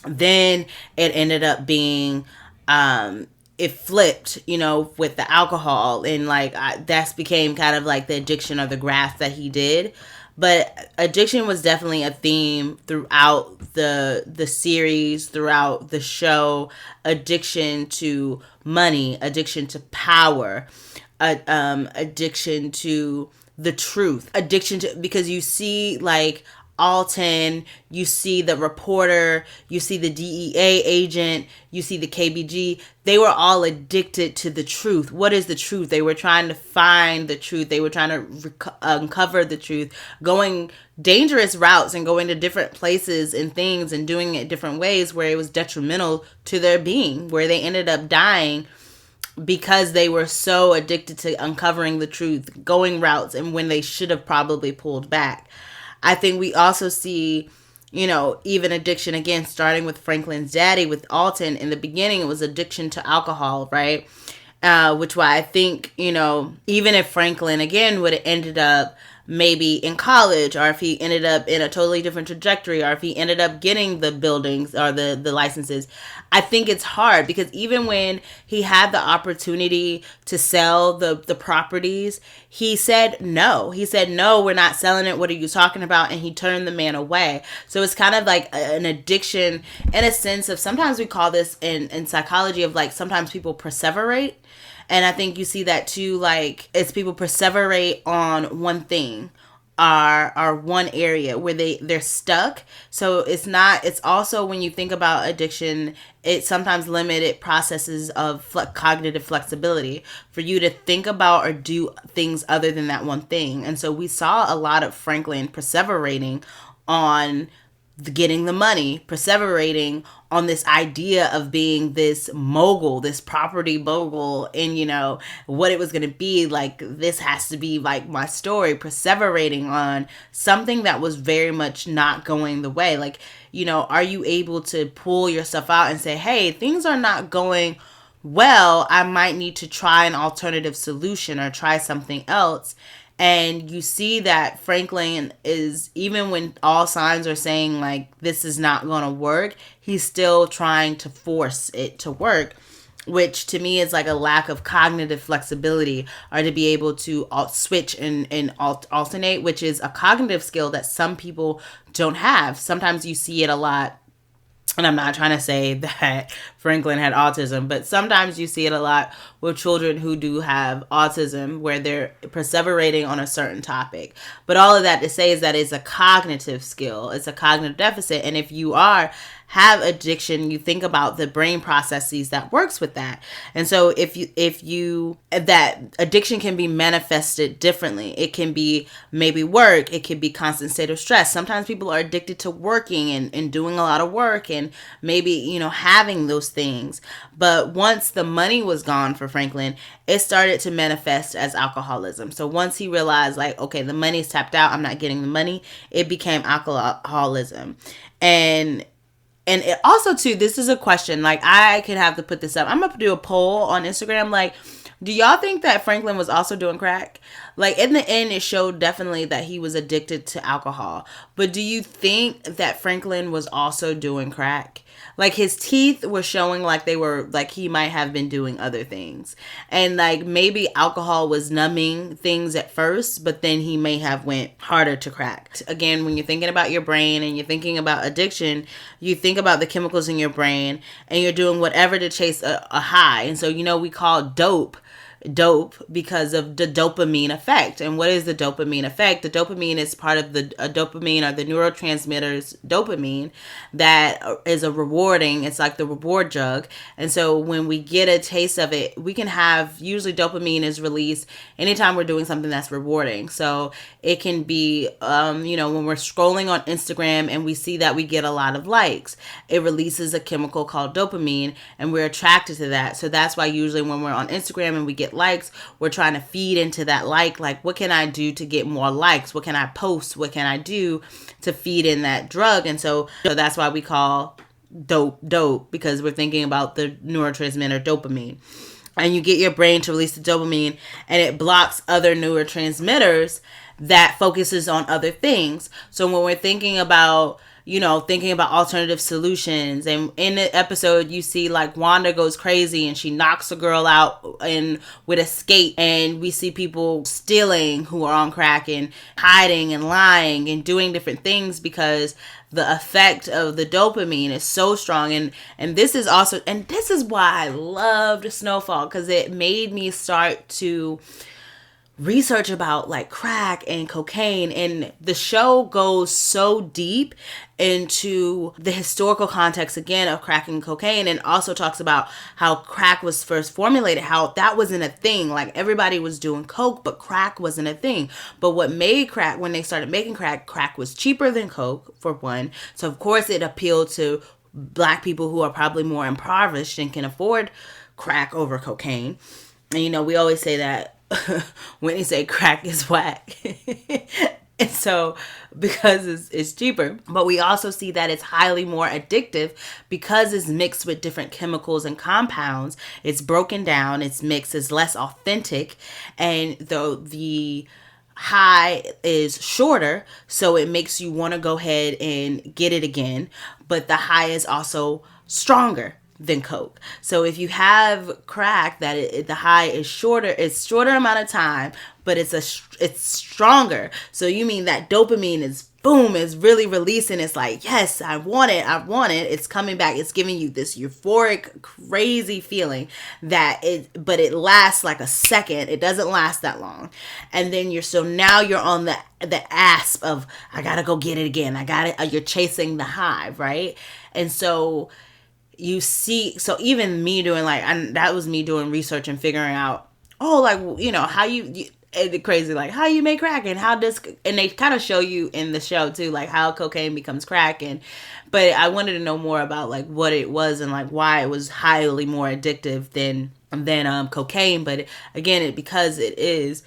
Then it ended up being, it flipped, you know, with the alcohol. And like, that became kind of like the addiction or the graft that he did. But addiction was definitely a theme throughout the series, throughout the show. Addiction to money, addiction to power, addiction to the truth, because you see like Alton, you see the reporter, you see the DEA agent, you see the KBG. They were all addicted to the truth. What is the truth? They were trying to find the truth. They were trying to uncover the truth, going dangerous routes and going to different places and things and doing it different ways where it was detrimental to their being, where they ended up dying because they were so addicted to uncovering the truth, going routes, and when they should have probably pulled back. I think we also see, even addiction, again, starting with Franklin's daddy, with Alton. In the beginning, it was addiction to alcohol, right? Which why I think, even if Franklin, again, would have ended up maybe in college, or if he ended up in a totally different trajectory, or if he ended up getting the buildings or the licenses, I think it's hard, because even when he had the opportunity to sell the properties, he said no. He said, no, we're not selling it. What are you talking about? And he turned the man away. So it's kind of like an addiction, in a sense of, sometimes we call this in psychology of, like, sometimes people perseverate. And I think you see that too, like, it's people perseverate on one thing, are one area where they're stuck. So it's also, when you think about addiction, it sometimes limited processes of cognitive flexibility for you to think about or do things other than that one thing. And so we saw a lot of Franklin perseverating on getting the money, perseverating on this idea of being this mogul, this property mogul, and what it was going to be like. This has to be like my story, perseverating on something that was very much not going the way. Like, are you able to pull yourself out and say, hey, things are not going well, I might need to try an alternative solution or try something else. And you see that Franklin is, even when all signs are saying like this is not going to work, he's still trying to force it to work, which to me is like a lack of cognitive flexibility, or to be able to switch and alternate, which is a cognitive skill that some people don't have. Sometimes you see it a lot. And I'm not trying to say that Franklin had autism, but sometimes you see it a lot with children who do have autism, where they're perseverating on a certain topic. But all of that to say is that it's a cognitive skill. It's a cognitive deficit. And if you have addiction, you think about the brain processes that works with that. And so if that addiction can be manifested differently. It can be maybe work. It can be constant state of stress. Sometimes people are addicted to working and doing a lot of work, and maybe, having those things. But once the money was gone for Franklin, it started to manifest as alcoholism. So once he realized, like, okay, the money's tapped out, I'm not getting the money, it became alcoholism. And it also, too, this is a question, like, I could have to put this up. I'm going to do a poll on Instagram. Like, do y'all think that Franklin was also doing crack? Like, in the end, it showed definitely that he was addicted to alcohol. But do you think that Franklin was also doing crack? Like, his teeth were showing like they were, like, he might have been doing other things. And, like, maybe alcohol was numbing things at first, but then he may have went harder to crack. Again, when you're thinking about your brain and you're thinking about addiction, you think about the chemicals in your brain, and you're doing whatever to chase a high. And so, we call dope because of the dopamine effect. And what is the dopamine effect? The dopamine is part of the dopamine, or the neurotransmitters dopamine, that is a rewarding, it's like the reward drug. And so when we get a taste of it, we can have, usually dopamine is released anytime we're doing something that's rewarding. So it can be, when we're scrolling on Instagram and we see that we get a lot of likes, it releases a chemical called dopamine, and we're attracted to that. So that's why usually when we're on Instagram and we get likes, we're trying to feed into that like what can I do to get more likes? What can I post? What can I do to feed in that drug? And so that's why we call dope, because we're thinking about the neurotransmitter dopamine. And you get your brain to release the dopamine, and it blocks other neurotransmitters that focuses on other things. So when we're thinking about alternative solutions, and in the episode you see like Wanda goes crazy and she knocks a girl out and with a skate, and we see people stealing who are on crack and hiding and lying and doing different things because the effect of the dopamine is so strong. And this is why I loved Snowfall, because it made me start to research about like crack and cocaine, and the show goes so deep into the historical context again of crack and cocaine, and also talks about how crack was first formulated, how that wasn't a thing. Like, everybody was doing coke, but crack wasn't a thing. But what made crack, when they started making crack was cheaper than coke, for one. So of course it appealed to Black people who are probably more impoverished and can afford crack over cocaine. And we always say that when you say crack is whack. And so, because it's cheaper, but we also see that it's highly more addictive because it's mixed with different chemicals and compounds. It's broken down, it's mixed, it's less authentic, and the high is shorter, so it makes you want to go ahead and get it again. But the high is also stronger than coke. So if you have crack, the high is shorter, it's shorter amount of time, but it's stronger. So you mean that dopamine is boom, is really releasing. It's like, yes, I want it. It's coming back. It's giving you this euphoric, crazy feeling but it lasts like a second. It doesn't last that long. And then now you're on the asp of, I gotta go get it again. You're chasing the high, right? And so you see, so even me doing that was me doing research and figuring out, how you crazy, like how you make crack and and they kind of show you in the show too, like how cocaine becomes crack. But I wanted to know more about like what it was and like why it was highly more addictive than cocaine. But again, because it is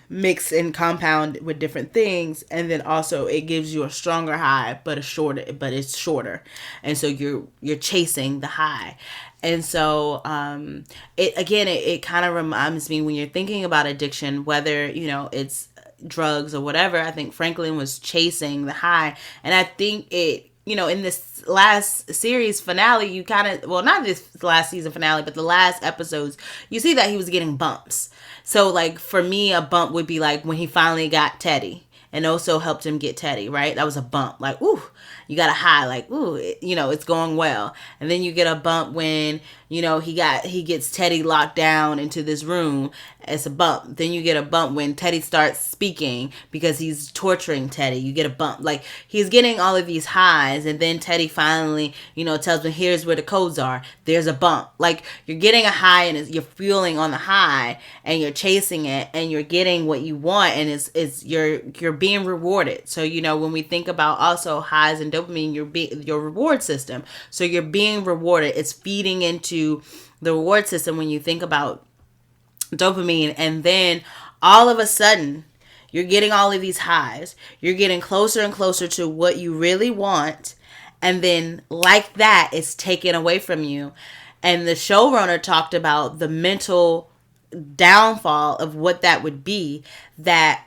mix and compound with different things, and then also it gives you a stronger high but it's shorter, and so you're chasing the high. And so it kind of reminds me, when you're thinking about addiction, whether it's drugs or whatever, I think Franklin was chasing the high. And I think in this last series finale, you kind of, well, not this last season finale, but the last episodes, you see that he was getting bumps. So like for me, a bump would be like when he finally got Teddy and also helped him get Teddy, right? That was a bump. Like, ooh, you got a high, like, ooh, it's going well. And then you get a bump when, he gets Teddy locked down into this room. It's a bump. Then you get a bump when Teddy starts speaking because he's torturing Teddy. You get a bump. Like, he's getting all of these highs, and then Teddy finally, tells him, here's where the codes are. There's a bump. Like, you're getting a high, and you're fueling on the high, and you're chasing it, and you're getting what you want, and you're being rewarded. So, when we think about also highs and dopamine, your reward system. So you're being rewarded. It's feeding into the reward system when you think about dopamine. And then all of a sudden you're getting all of these highs. You're getting closer and closer to what you really want. And then like that, it's taken away from you. And the showrunner talked about the mental downfall of what that would be, that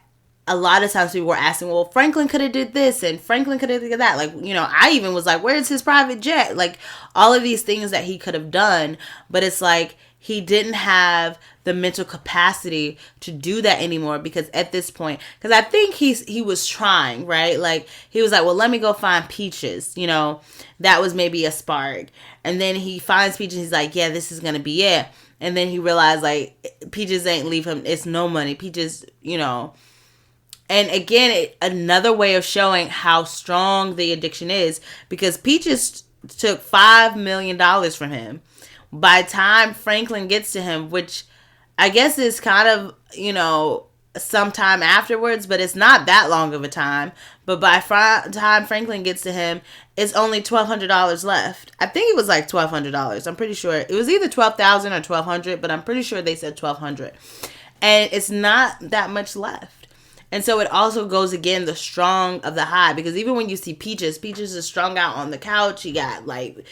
a lot of times people were asking, well, Franklin could have did this and Franklin could have did that. Like, I even was like, where's his private jet? Like, all of these things that he could have done. But it's like he didn't have the mental capacity to do that anymore, because at this point, because I think he was trying, right? Like, he was like, well, let me go find Peaches. That was maybe a spark. And then he finds Peaches. He's like, yeah, this is going to be it. And then he realized, like, Peaches ain't leave him. It's no money. Peaches, And again, another way of showing how strong the addiction is, because Peaches took $5 million from him. By the time Franklin gets to him, which I guess is kind of, sometime afterwards, but it's not that long of a time. But by the time Franklin gets to him, it's only $1,200 left. I think it was like $1,200. I'm pretty sure it was either $12,000 or $1,200, but I'm pretty sure they said $1,200. And it's not that much left. And so it also goes, again, the strong of the high, because even when you see Peaches is strung out on the couch. He got like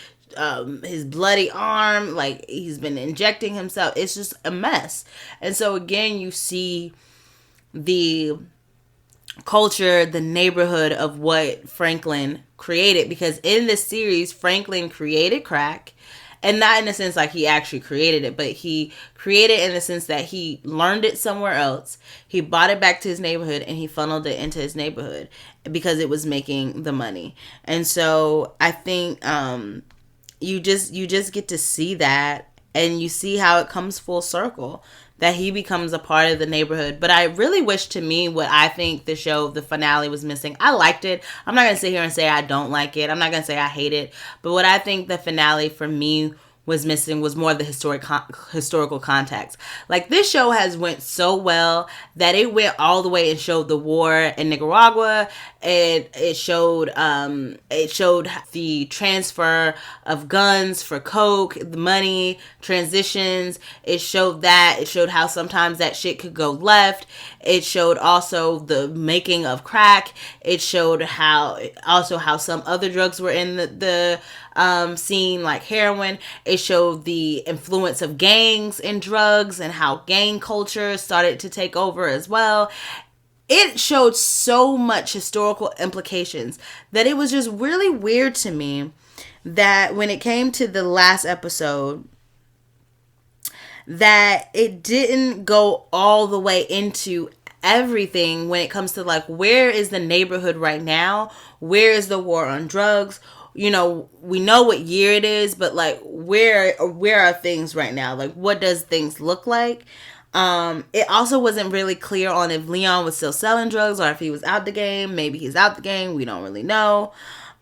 his bloody arm, like he's been injecting himself. It's just a mess. And so again, you see the culture, the neighborhood of what Franklin created, because in this series, Franklin created crack. And not in the sense like he actually created it, but he created it in the sense that he learned it somewhere else. He brought it back to his neighborhood and he funneled it into his neighborhood because it was making the money. And so I think you just get to see that, and you see how it comes full circle, that he becomes a part of the neighborhood. But I really wish, to me, what I think the show, the finale, was missing. I liked it. I'm not going to sit here and say I don't like it. I'm not going to say I hate it. But what I think the finale for me was missing was more of the historical context. Like, this show has went so well that it went all the way and showed the war in Nicaragua, It showed the transfer of guns for coke, the money transitions. It showed how sometimes that shit could go left. It showed also the making of crack. It showed how some other drugs were in the scene, like heroin. It showed the influence of gangs in drugs and how gang culture started to take over as well. It showed so much historical implications that it was just really weird to me that when it came to the last episode, that it didn't go all the way into everything when it comes to like, where is the neighborhood right now? Where is the war on drugs? You know, we know what year it is, but like, where are things right now? Like, what does things look like? It also wasn't really clear on if Leon was still selling drugs or if he was out the game. Maybe he's out the game. We don't really know.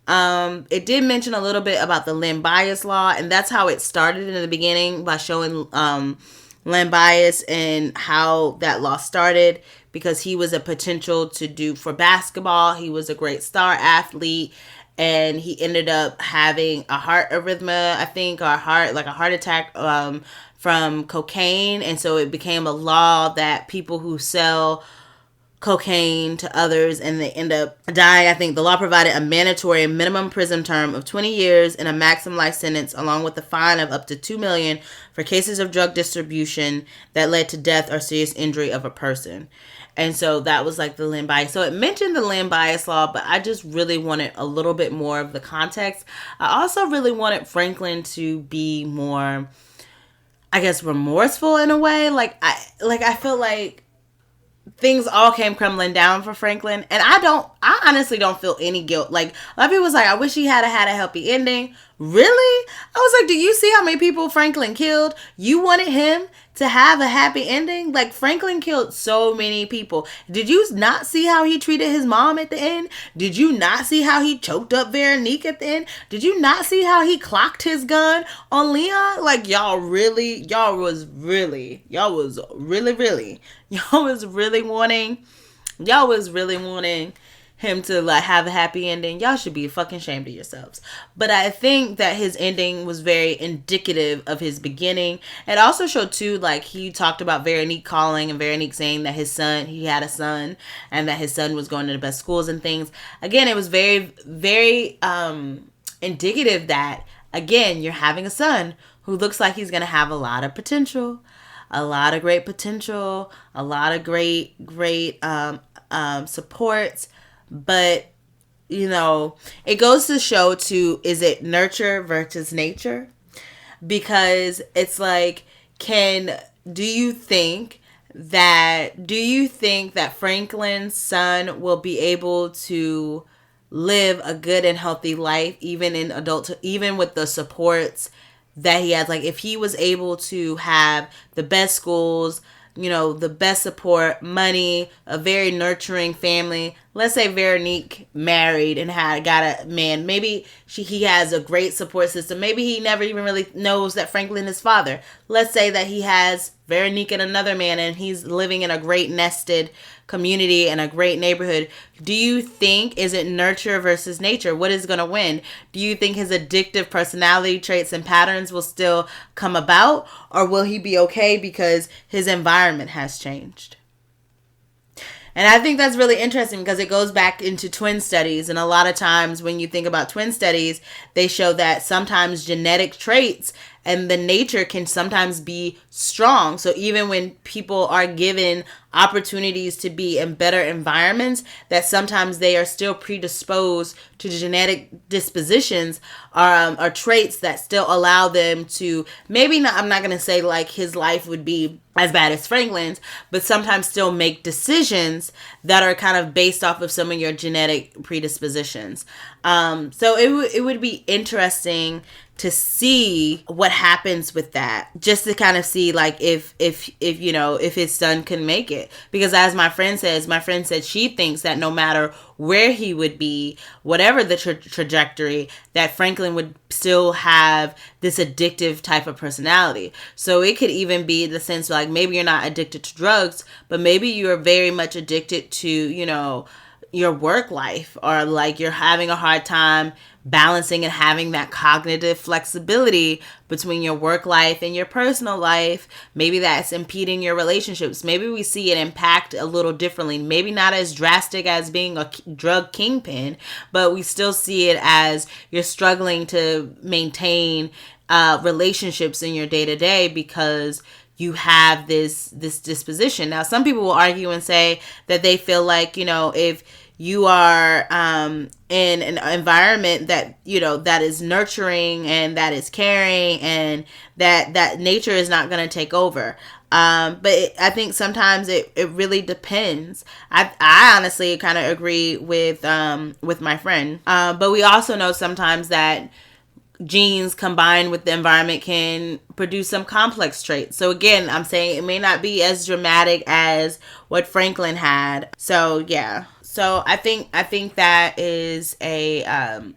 It did mention a little bit about the Len Bias law, and that's how it started in the beginning, by showing Len Bias and how that law started, because he was a potential to do for basketball. He was a great star athlete, and he ended up having a heart arrhythmia, I think, or a heart attack from cocaine. And so it became a law that people who sell cocaine to others and they end up dying, I think the law provided a mandatory minimum prison term of 20 years and a maximum life sentence, along with a fine of up to $2 million for cases of drug distribution that led to death or serious injury of a person. And so that was like the Len Bias. So it mentioned the Len Bias law, but I just really wanted a little bit more of the context. I also really wanted Franklin to be more, I guess, remorseful in a way. I feel like things all came crumbling down for Franklin, and I honestly don't feel any guilt. Like, a lot of people was like, I wish he had a happy ending. Really? I was like, do you see how many people Franklin killed? You wanted him to have a happy ending? Like, Franklin killed so many people. Did you not see how he treated his mom at the end? Did you not see how he choked up Veronique at the end? Did you not see how he clocked his gun on Leon? Like, y'all was really wanting him to like have a happy ending. Y'all should be fucking ashamed of yourselves. But I think that his ending was very indicative of his beginning. It also showed too, like, he talked about Veronique calling and Veronique saying that he had a son and that his son was going to the best schools and things. Again, it was very, very indicative that, again, you're having a son who looks like he's going to have a lot of potential, a lot of great potential, a lot of great supports. But, you know, it goes to show too, is it nurture versus nature? Because it's like, do you think that Franklin's son will be able to live a good and healthy life, even in adulthood, even with the supports that he has? Like, if he was able to have the best schools, you know, the best support, money, a very nurturing family. Let's say Veronique married and got a man. Maybe he has a great support system. Maybe he never even really knows that Franklin is his father. Let's say that he has Veronique and another man, and he's living in a great nested community and a great neighborhood. Do you think, is it nurture versus nature? What is going to win? Do you think his addictive personality traits and patterns will still come about, or will he be okay because his environment has changed? And I think that's really interesting because it goes back into twin studies. And a lot of times when you think about twin studies, they show that sometimes genetic traits and the nature can sometimes be strong. So even when people are given opportunities to be in better environments, that sometimes they are still predisposed to genetic dispositions or traits that still allow them to, maybe not, I'm not going to say like his life would be as bad as Franklin's, but sometimes still make decisions that are kind of based off of some of your genetic predispositions. So it would be interesting to see what happens with that, just to kind of see like if you know, if his son can make it. Because as my friend said she thinks that no matter where he would be, whatever the trajectory, that Franklin would still have this addictive type of personality. So it could even be the sense like maybe you're not addicted to drugs, but maybe you're very much addicted to, you know, your work life, or like you're having a hard time balancing and having that cognitive flexibility between your work life and your personal life. Maybe that's impeding your relationships. Maybe we see it impact a little differently. Maybe not as drastic as being a drug kingpin, but we still see it as you're struggling to maintain relationships in your day to day because you have this disposition. Now, some people will argue and say that they feel like, if you are in an environment that, that is nurturing and that is caring, and that nature is not going to take over. I think sometimes it really depends. I honestly kind of agree with my friend. But we also know sometimes that genes combined with the environment can produce some complex traits. So again, I'm saying it may not be as dramatic as what Franklin had. So yeah. So I think that is a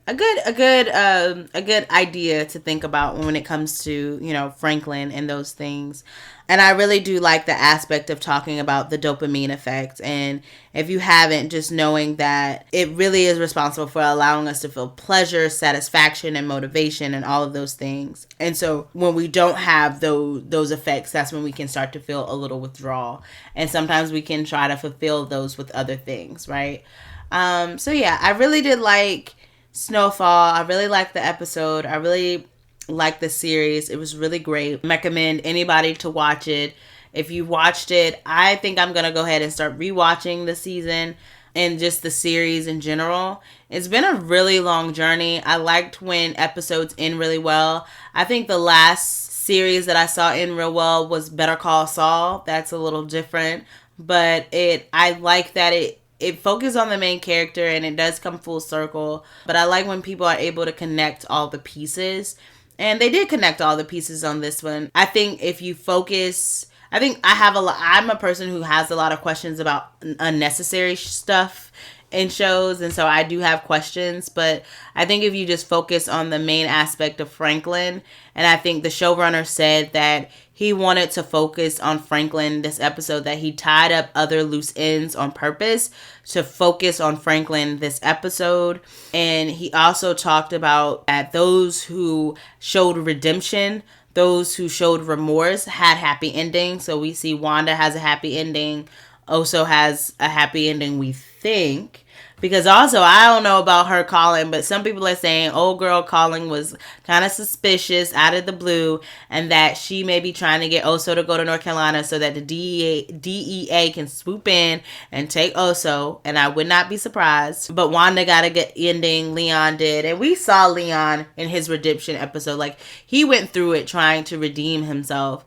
good idea to think about when it comes to Franklin and those things. And I really do like the aspect of talking about the dopamine effect. And if you haven't, just knowing that it really is responsible for allowing us to feel pleasure, satisfaction, and motivation, and all of those things. And so when we don't have those effects, that's when we can start to feel a little withdrawal. And sometimes we can try to fulfill those with other things, right? So yeah, I really did like Snowfall. I really liked the episode. I really like the series. It was really great. Recommend anybody to watch it. If you watched it, I think I'm gonna go ahead and start rewatching the season and just the series in general. It's been a really long journey. I liked when episodes end really well. I think the last series that I saw end real well was Better Call Saul. That's a little different, but I like that it focuses on the main character and it does come full circle. But I like when people are able to connect all the pieces. And they did connect all the pieces on this one. I think if you focus, I'm a person who has a lot of questions about unnecessary stuff in shows. And so I do have questions. But I think if you just focus on the main aspect of Franklin, and I think the showrunner said that he wanted to focus on Franklin this episode, that he tied up other loose ends on purpose to focus on Franklin this episode. And he also talked about that those who showed redemption, those who showed remorse had happy endings. So we see Wanda has a happy ending. Oso has a happy ending, we think. Because also, I don't know about her calling, but some people are saying old girl calling was kind of suspicious out of the blue, and that she may be trying to get Oso to go to North Carolina so that the DEA can swoop in and take Oso, and I would not be surprised. But Wanda got a good ending, Leon did, and we saw Leon in his redemption episode. Like, he went through it trying to redeem himself.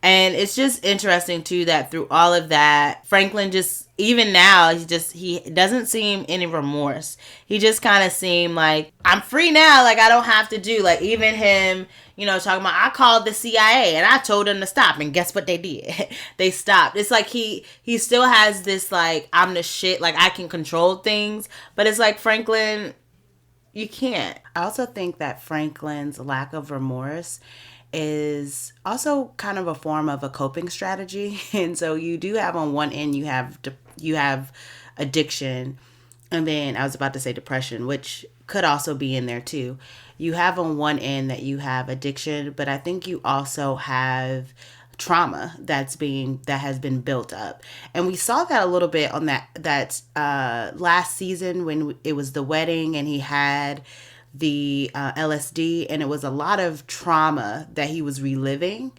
And it's just interesting, too, that through all of that, Franklin just, even now, he doesn't seem any remorse. He just kind of seemed like, I'm free now. Like, I don't have to do, like, even him, talking about, I called the CIA and I told them to stop. And guess what they did? They stopped. It's like he still has this, like, I'm the shit. Like, I can control things. But it's like, Franklin, you can't. I also think that Franklin's lack of remorse is also kind of a form of a coping strategy. And so you do have on one end, you have addiction, and then I was about to say depression, which could also be in there too. You have on one end that you have addiction, but I think you also have trauma that has been built up. And we saw that a little bit on that last season when it was the wedding and he had the LSD, and it was a lot of trauma that he was reliving.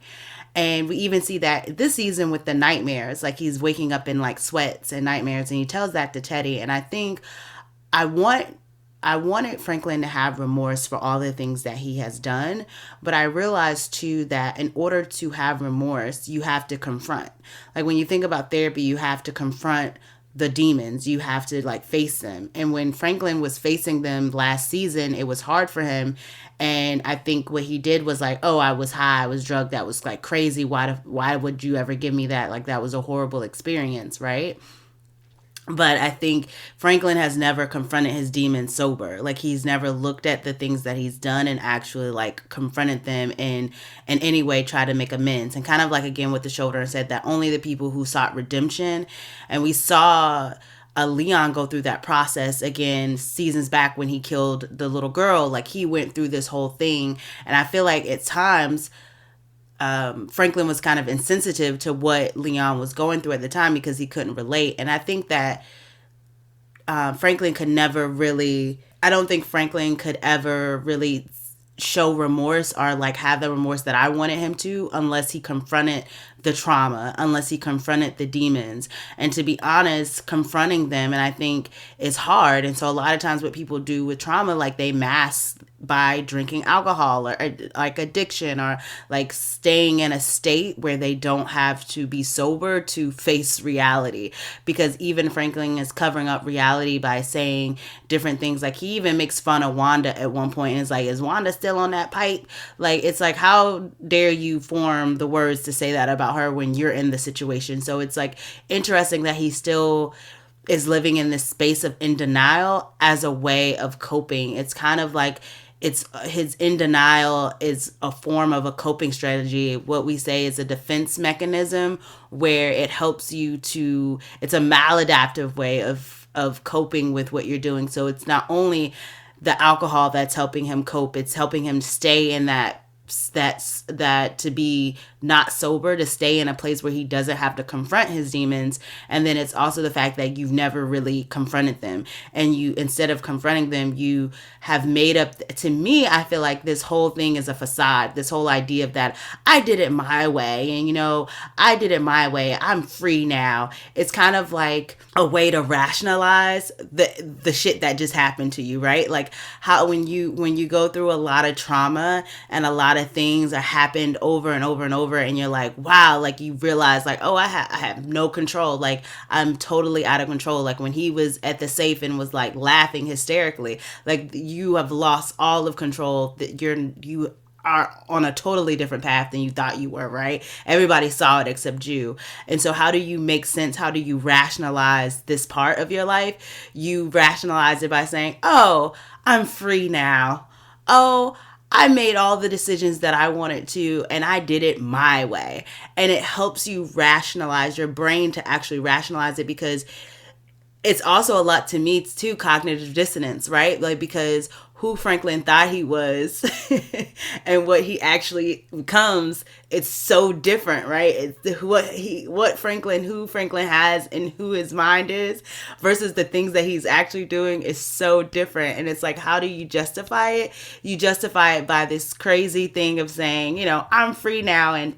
And we even see that this season with the nightmares, like he's waking up in like sweats and nightmares, and he tells that to Teddy. And I think I wanted Franklin to have remorse for all the things that he has done, but I realized too that in order to have remorse, you have to confront. Like when you think about therapy, you have to confront the demons. You have to like face them. And when Franklin was facing them last season, it was hard for him. And I think what he did was like, oh, I was high, I was drugged, that was like crazy. Why would you ever give me that? Like that was a horrible experience, right? But I think Franklin has never confronted his demons sober. Like he's never looked at the things that he's done and actually like confronted them and in any way try to make amends. And kind of like again with the shoulder said that only the people who sought redemption, and we saw Leon go through that process again seasons back when he killed the little girl. Like, he went through this whole thing, and I feel like at times Franklin was kind of insensitive to what Leon was going through at the time because he couldn't relate. And I think that Franklin could never really, I don't think Franklin could ever really show remorse or like have the remorse that I wanted him to unless he confronted the trauma, unless he confronted the demons. And to be honest, confronting them, and I think it's hard. And so a lot of times what people do with trauma, like they mask by drinking alcohol or like addiction or like staying in a state where they don't have to be sober to face reality. Because even Franklin is covering up reality by saying different things. Like, he even makes fun of Wanda at one point and is like, is Wanda still on that pipe? Like, it's like, how dare you form the words to say that about her when you're in the situation? So it's like interesting that he still is living in this space of in denial as a way of coping. It's kind of like it's his in denial is a form of a coping strategy. What we say is a defense mechanism where it helps you to, it's a maladaptive way of coping with what you're doing. So it's not only the alcohol that's helping him cope, it's helping him stay in that to be not sober, to stay in a place where he doesn't have to confront his demons. And then it's also the fact that you've never really confronted them, and you, instead of confronting them, you have made up. To me, I feel like this whole thing is a facade. This whole idea of that I did it my way, and I did it my way, I'm free now. It's kind of like a way to rationalize the shit that just happened to you, right? Like how when you go through a lot of trauma and a lot of things are happened over and over and over, and you're like, wow, like you realize like, oh, I have no control, like I'm totally out of control. Like when he was at the safe and was like laughing hysterically, like you have lost all of control, that you are on a totally different path than you thought you were, right? Everybody saw it except you. And so how do you make sense? How do you rationalize this part of your life? You rationalize it by saying, oh, I'm free now. Oh, I made all the decisions that I wanted to, and I did it my way. And it helps you rationalize your brain to actually rationalize it, because it's also a lot to me too, cognitive dissonance, right? Like, because who Franklin thought he was and what he actually becomes, it's so different, right? It's who Franklin has and who his mind is versus the things that he's actually doing is so different. And it's like, how do you justify it? You justify it by this crazy thing of saying, I'm free now, and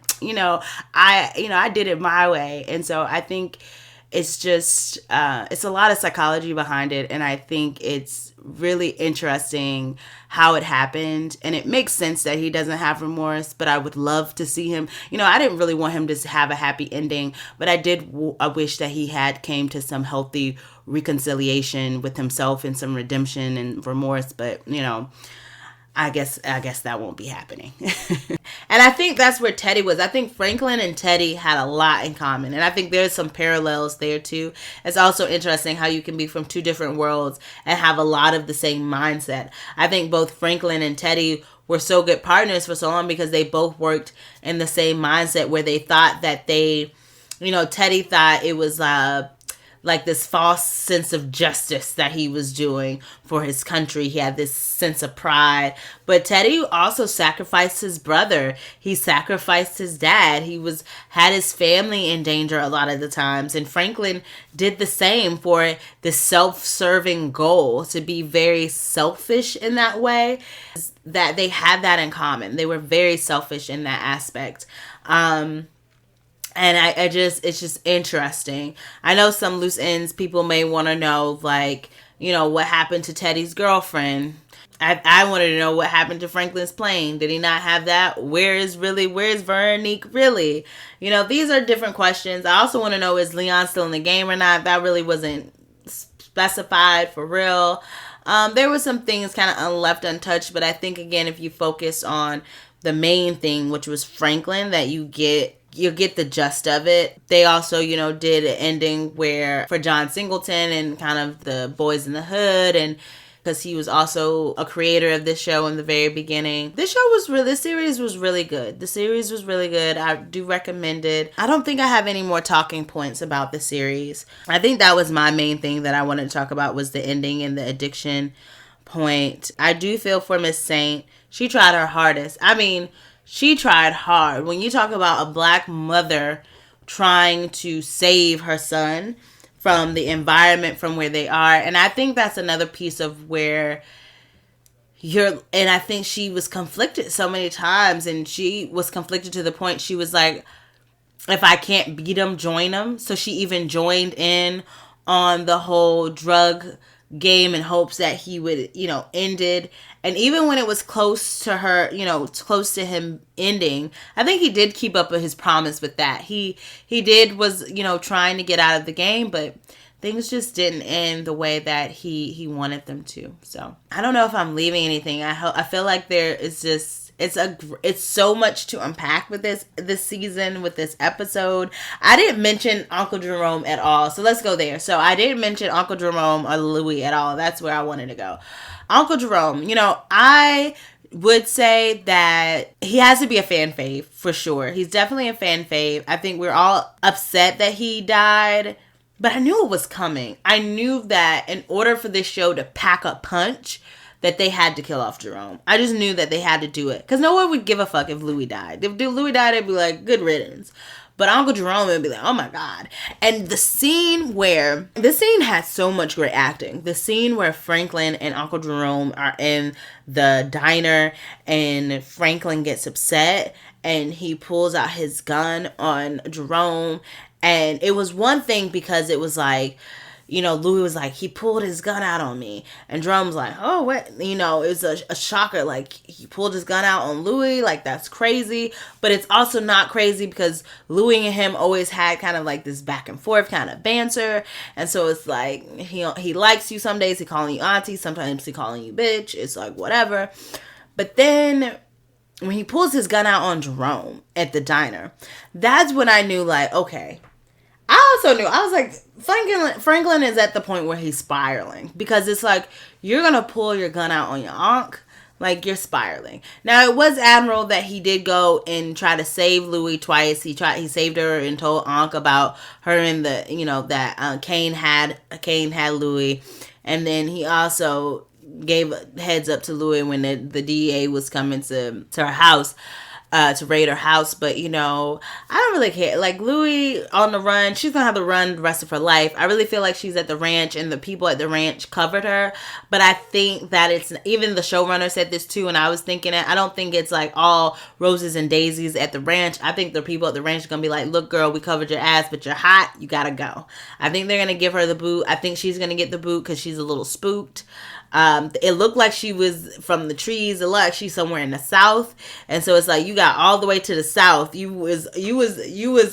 I did it my way. And so I think it's just it's a lot of psychology behind it, and I think it's really interesting how it happened. And it makes sense that he doesn't have remorse, but I would love to see him, I didn't really want him to have a happy ending, but I wish that he had came to some healthy reconciliation with himself and some redemption and remorse. But I guess that won't be happening. And I think that's where Teddy was. I think Franklin and Teddy had a lot in common. And I think there's some parallels there too. It's also interesting how you can be from two different worlds and have a lot of the same mindset. I think both Franklin and Teddy were so good partners for so long because they both worked in the same mindset, where they thought that Teddy thought it was like this false sense of justice that he was doing for his country. He had this sense of pride. But Teddy also sacrificed his brother. He sacrificed his dad. He had his family in danger a lot of the times. And Franklin did the same for the self-serving goal, to be very selfish in that way. That they had that in common. They were very selfish in that aspect. And it's just interesting. I know some loose ends people may want to know, like, what happened to Teddy's girlfriend. I wanted to know what happened to Franklin's plane. Did he not have that? Where's Veronique really? These are different questions. I also want to know, is Leon still in the game or not? That really wasn't specified for real. There were some things kind of left untouched, but I think, again, if you focus on the main thing, which was Franklin, that you'll get the gist of it. They also, did an ending where for John Singleton and kind of the Boys in the Hood, and because he was also a creator of this show in the very beginning. This series was really good. The series was really good. I do recommend it. I don't think I have any more talking points about the series. I think that was my main thing that I wanted to talk about, was the ending and the addiction point. I do feel for Miss Saint. She tried her hardest. I mean, she tried hard. When you talk about a black mother trying to save her son from the environment from where they are, and I think that's another piece of where and I think she was conflicted so many times, and she was conflicted to the point she was like, if I can't beat him, join him. So she even joined in on the whole drug game in hopes that he would, end it. And even when it was close to her, close to him ending, I think he did keep up with his promise with that. He was trying to get out of the game, but things just didn't end the way that he wanted them to. So I don't know if I'm leaving anything. I feel like there is just, it's so much to unpack with this season, with this episode. I didn't mention Uncle Jerome at all, so let's go there. So I didn't mention Uncle Jerome or Louis at all. That's where I wanted to go. Uncle Jerome, I would say that he has to be a fan fave for sure. He's definitely a fan fave. I think we're all upset that he died, but I knew it was coming. I knew that in order for this show to pack a punch, that they had to kill off Jerome. I just knew that they had to do it. Because no one would give a fuck if Louis died. If Louis died, they'd be like, good riddance. But Uncle Jerome would be like, oh my God. And this scene has so much great acting. The scene where Franklin and Uncle Jerome are in the diner and Franklin gets upset and he pulls out his gun on Jerome. And it was one thing because it was like, Louis was like, he pulled his gun out on me. And Jerome's like, oh, what? It was a shocker. Like, he pulled his gun out on Louis. Like, that's crazy. But it's also not crazy because Louis and him always had kind of like this back and forth kind of banter. And so it's like, he likes you some days. He calling you auntie. Sometimes he calling you bitch. It's like, whatever. But then when he pulls his gun out on Jerome at the diner, that's when I knew, like, okay. I also knew, I was like, Franklin is at the point where he's spiraling, because it's like, you're going to pull your gun out on your unc, like, you're spiraling. Now, it was admirable that he did go and try to save Louis twice. He saved her and told Unc about her and the, that Kane had Louis. And then he also gave a heads up to Louis when the DEA was coming to her house. To raid her house, but I don't really care. Like, Louis on the run, she's gonna have to run the rest of her life. I really feel like she's at the ranch and the people at the ranch covered her, but I think that it's, even the showrunner said this too, and I was thinking it, I don't think it's like all roses and daisies at the ranch. I think the people at the ranch are gonna be like, look girl, we covered your ass, but you're hot, you gotta go. I think they're gonna give her the boot. I think she's gonna get the boot because she's a little spooked. It looked like she was from the trees. It looked like she's somewhere in the South. And so it's like, you got all the way to the South. You was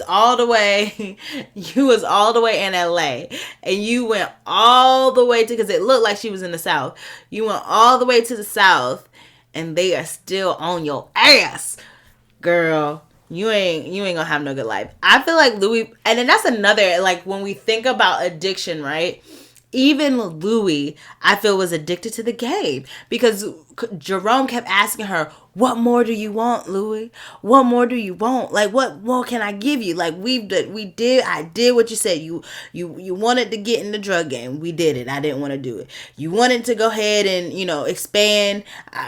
all the way, you was all the way in LA. And you went all the way to, because it looked like she was in the South. You went all the way to the South and they are still on your ass. Girl, you ain't gonna have no good life. I feel like Louis, and then that's another, like, when we think about addiction, right? Even Louis, I feel, was addicted to the game, because Jerome kept asking her, what more do you want, Louis? What more do you want? Like, what more can I give you? Like, I did what you said. You wanted to get in the drug game. We did it. I didn't want to do it. You wanted to go ahead and, expand.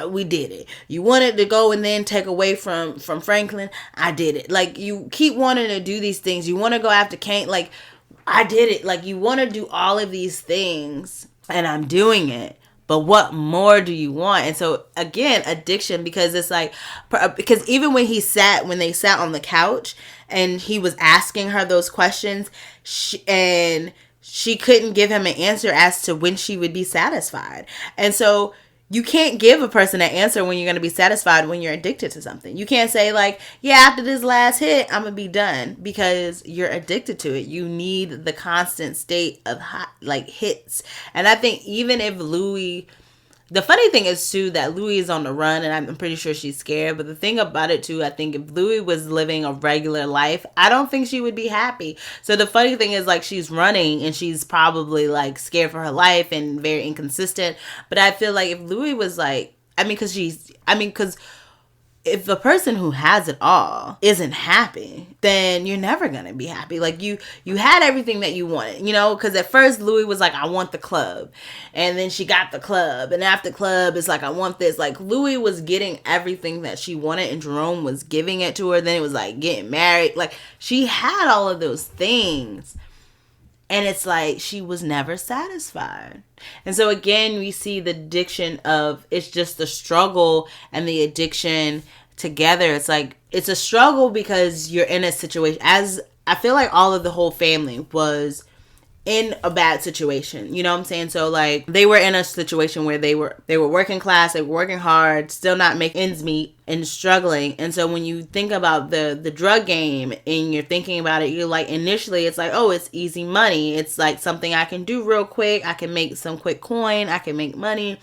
We did it. You wanted to go and then take away from Franklin. I did it. Like, you keep wanting to do these things. You want to go after Kane. Like, I did it. Like, you want to do all of these things and I'm doing it. But what more do you want? And so, again, addiction, because it's like, because even when they sat on the couch and he was asking her those questions, she couldn't give him an answer as to when she would be satisfied. And so you can't give a person an answer when you're going to be satisfied when you're addicted to something. You can't say, like, yeah, after this last hit, I'm going to be done, because you're addicted to it. You need the constant state of hits. And I think even if Louis The funny thing is too that Louis is on the run, and I'm pretty sure she's scared. But the thing about it too, I think if Louis was living a regular life, I don't think she would be happy. So the funny thing is, like, she's running and she's probably like scared for her life and very inconsistent. But I feel like if Louis was like, because if the person who has it all isn't happy, then you're never gonna be happy. Like you had everything that you wanted, because at first Louis was like, I want the club, and then she got the club, and after club it's like, I want this. Like Louis was getting everything that she wanted, and Jerome was giving it to her. Then it was like getting married. Like she had all of those things. And it's like she was never satisfied. And so again, we see the addiction of, it's just the struggle and the addiction together. It's like, it's a struggle because you're in a situation, as I feel like all of the whole family was in a bad situation. You know what I'm saying? So like they were in a situation where they were working class, they were working hard, still not making ends meet and struggling. And so when you think about the drug game and you're thinking about it, you're like, initially it's like, oh, it's easy money. It's like something I can do real quick. I can make some quick coin. I can make money.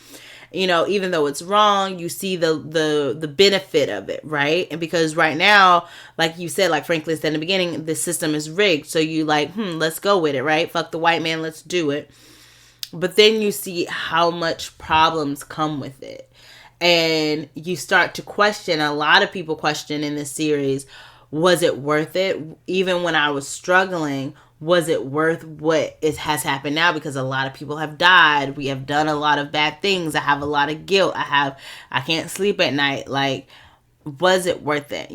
Even though it's wrong, you see the benefit of it, right? And because right now, like you said, like Franklin said in the beginning, the system is rigged. So you like, let's go with it, right? Fuck the white man, let's do it. But then you see how much problems come with it. And you start to question, a lot of people question in this series, was it worth it? Even when I was struggling, was it worth what has happened now? Because a lot of people have died. We have done a lot of bad things. I have a lot of guilt. I can't sleep at night. Like, was it worth it?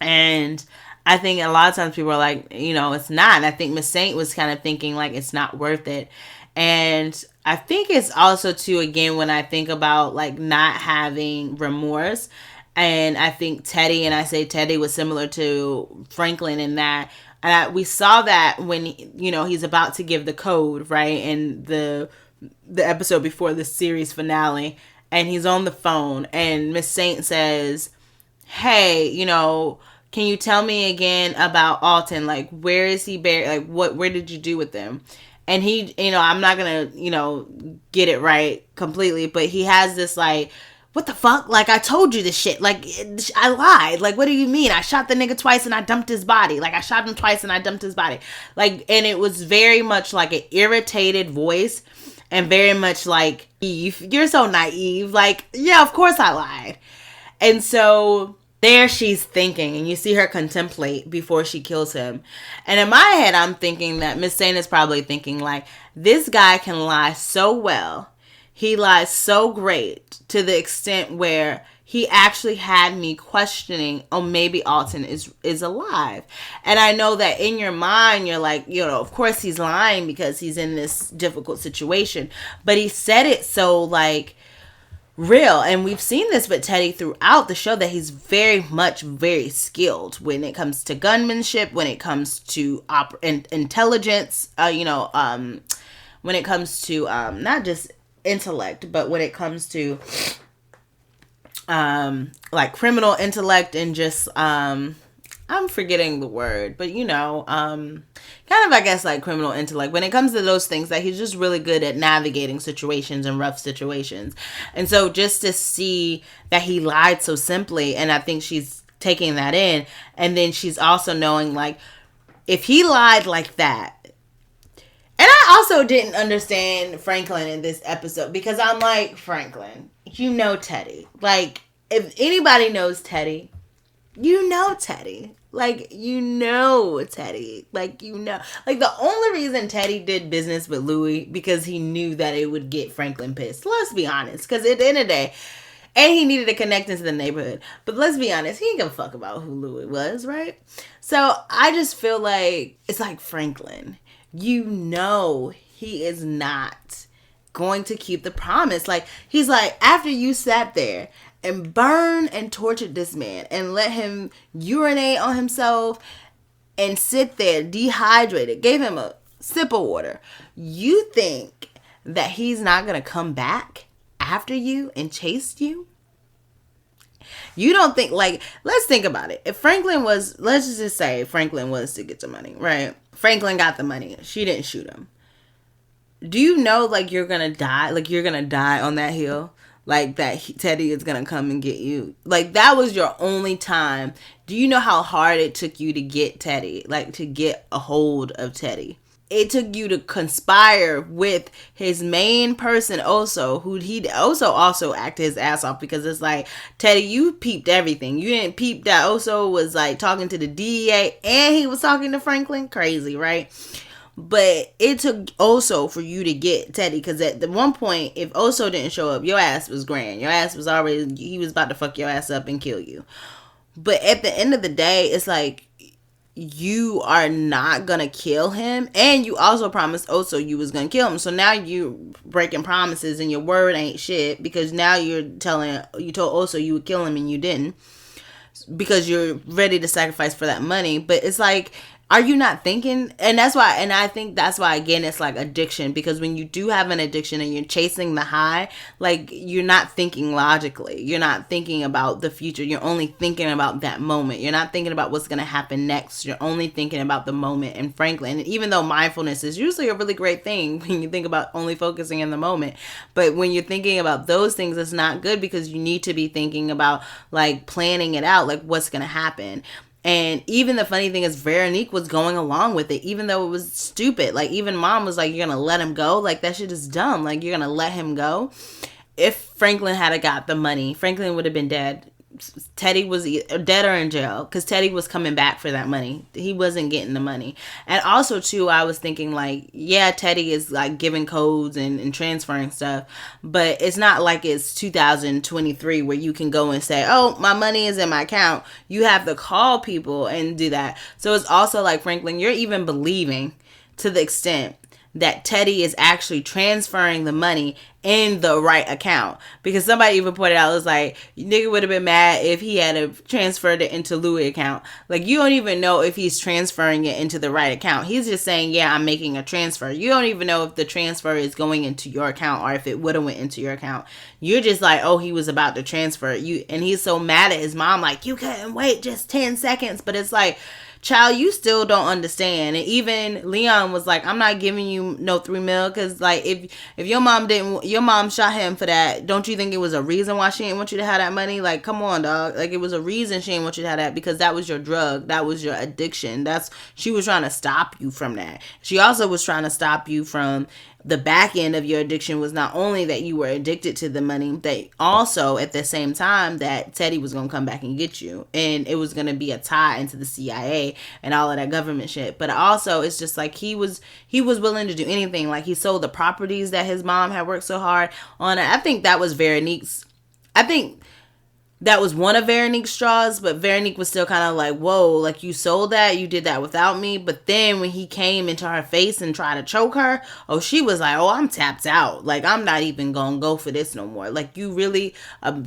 And I think a lot of times people are like, it's not. And I think Miss Saint was kind of thinking like, it's not worth it. And I think it's also too, again, when I think about like not having remorse, and I think Teddy, and I say Teddy was similar to Franklin in that, and we saw that when, he's about to give the code, right? In the episode before the series finale, and he's on the phone, and Miss Saint says, hey, can you tell me again about Alton? Like, where is he buried? Like, where did you do with him? And he, I'm not going to, get it right completely, but he has this like, what the fuck? Like, I told you this shit. Like, I lied. Like, what do you mean? I shot the nigga twice and I dumped his body. Like, I shot him twice and I dumped his body. Like, and it was very much like an irritated voice and very much like, Eve, you're so naive. Like, yeah, of course I lied. And so there she's thinking, and you see her contemplate before she kills him. And in my head, I'm thinking that Miss Saint is probably thinking like, this guy can lie so well. He lies so great to the extent where he actually had me questioning, oh, maybe Alton is alive. And I know that in your mind, you're like, of course he's lying because he's in this difficult situation. But he said it so like real. And we've seen this with Teddy throughout the show, that he's very much very skilled when it comes to gunmanship, when it comes to intelligence, when it comes to not just intellect, but when it comes to like criminal intellect and just I'm forgetting the word, but kind of, I guess, like criminal intellect. When it comes to those things, that he's just really good at navigating situations and rough situations. And so just to see that he lied so simply, and I think she's taking that in, and then she's also knowing like, if he lied like that. And I also didn't understand Franklin in this episode, because I'm like, Franklin, Teddy. Like, if anybody knows Teddy, Teddy. Like, Teddy. Like, Like, the only reason Teddy did business with Louis, because he knew that it would get Franklin pissed. Let's be honest. Because at the end of the day, and he needed to connect into the neighborhood. But let's be honest, he ain't give a fuck about who Louis was, right? So, I just feel like, it's like Franklin. He is not going to keep the promise. Like, he's like, after you sat there and burned and tortured this man and let him urinate on himself and sit there dehydrated, gave him a sip of water, you think that he's not going to come back after you and chase you? You don't think, like, let's think about it. If Franklin was, let's just say Franklin was to get the money, right? Franklin got the money. She didn't shoot him. Do you know, like, you're going to die? Like, you're going to die on that hill? like that Teddy is gonna come and get you. Like that was your only time. Do you know how hard it took you to get Teddy, like to get a hold of Teddy? It took you to conspire with his main person also, who he also acted his ass off, because it's like, Teddy, you peeped everything. You didn't peep that Oso was like talking to the DEA and he was talking to Franklin. Crazy, right? But it took Oso for you to get Teddy, because at the one point, if Oso didn't show up, your ass was grand. Your ass was already, he was about to fuck your ass up and kill you. But at the end of the day, it's like, you are not gonna kill him, and you also promised Oso you was gonna kill him. So now you breaking promises and your word ain't shit, because now you told Oso you would kill him and you didn't, because you're ready to sacrifice for that money. But it's like, are you not thinking? And that's why, and I think that's why, again, it's like addiction, because when you do have an addiction and you're chasing the high, like, you're not thinking logically. You're not thinking about the future. You're only thinking about that moment. You're not thinking about what's going to happen next. You're only thinking about the moment. And Franklin, even though mindfulness is usually a really great thing when you think about only focusing in the moment, but when you're thinking about those things, it's not good, because you need to be thinking about, like, planning it out, like what's going to happen. And even the funny thing is, Veronique was going along with it, even though it was stupid. Like, even Mom was like, you're going to let him go? Like, that shit is dumb. Like, you're going to let him go? If Franklin had got the money, Franklin would have been dead. Teddy was dead or in jail, because Teddy was coming back for that money. He wasn't getting the money. And also, too, I was thinking, like, yeah, Teddy is, like, giving codes and transferring stuff, but it's not like it's 2023 where you can go and say, oh, my money is in my account. You have to call people and do that. So it's also like, Franklin, you're even believing to the extent that Teddy is actually transferring the money in the right account, because somebody even pointed out, it was like, nigga would have been mad if he had transferred it into Louis' account. Like, you don't even know if he's transferring it into the right account. He's just saying, yeah, I'm making a transfer. You don't even know if the transfer is going into your account or if it would have went into your account. You're just like, oh, he was about to transfer it. And he's so mad at his mom, like, you couldn't wait just 10 seconds. But it's like, child, you still don't understand. And even Leon was like, I'm not giving you no $3 million, because like, if your mom shot him for that, don't you think it was a reason why she didn't want you to have that money? Like, come on, dog. Like, it was a reason she didn't want you to have that, because that was your drug, that was your addiction. She was trying to stop you from that. She also was trying to stop you from the back end of your addiction, was not only that you were addicted to the money, that also at the same time that Teddy was going to come back and get you, and it was going to be a tie into the CIA and all of that government shit. But also, it's just like, he was willing to do anything. Like, he sold the properties that his mom had worked so hard on. I think that was Veronique's. I think that was one of Veronique's straws, but Veronique was still kind of like, whoa, like, you sold that, you did that without me. But then when he came into her face and tried to choke her, oh, she was like, oh, I'm tapped out. Like, I'm not even gonna go for this no more. Like, you really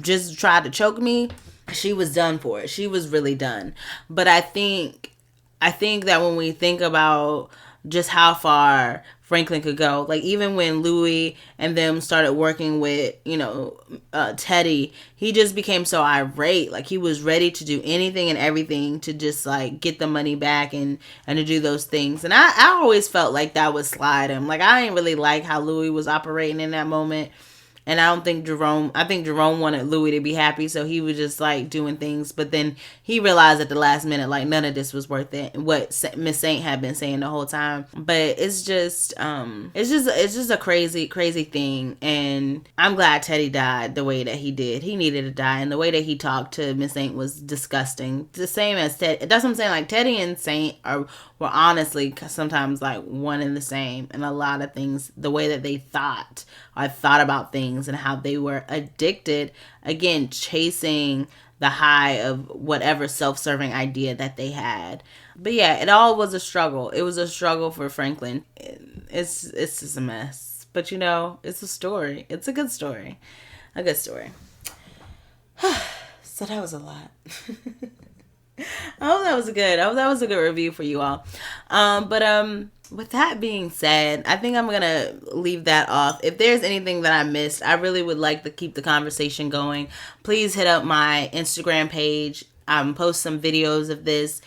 just tried to choke me? She was done for it. She was really done. But I think that when we think about just how far Franklin could go, like, even when Louis and them started working with, Teddy, he just became so irate. Like, he was ready to do anything and everything to just, like, get the money back and to do those things. And I always felt like that would slide him. Like, I didn't really like how Louis was operating in that moment. And I think Jerome wanted Louis to be happy, so he was just like doing things. But then he realized at the last minute, like, none of this was worth it. What Miss Saint had been saying the whole time. But it's just a crazy, crazy thing. And I'm glad Teddy died the way that he did. He needed to die, and the way that he talked to Miss Saint was disgusting. The same as Teddy. That's what I'm saying. Like, Teddy and Saint were honestly sometimes like one and the same, and a lot of things, the way that they thought about things and how they were addicted, again, chasing the high of whatever self-serving idea that they had. But yeah, it all was a struggle. It was a struggle for Franklin. It's just a mess. But it's a story. It's a good story. A good story. So that was a lot. I hope that was a good review for you all. But with that being said, I think I'm going to leave that off. If there's anything that I missed, I really would like to keep the conversation going. Please hit up my Instagram page. Post some videos of this.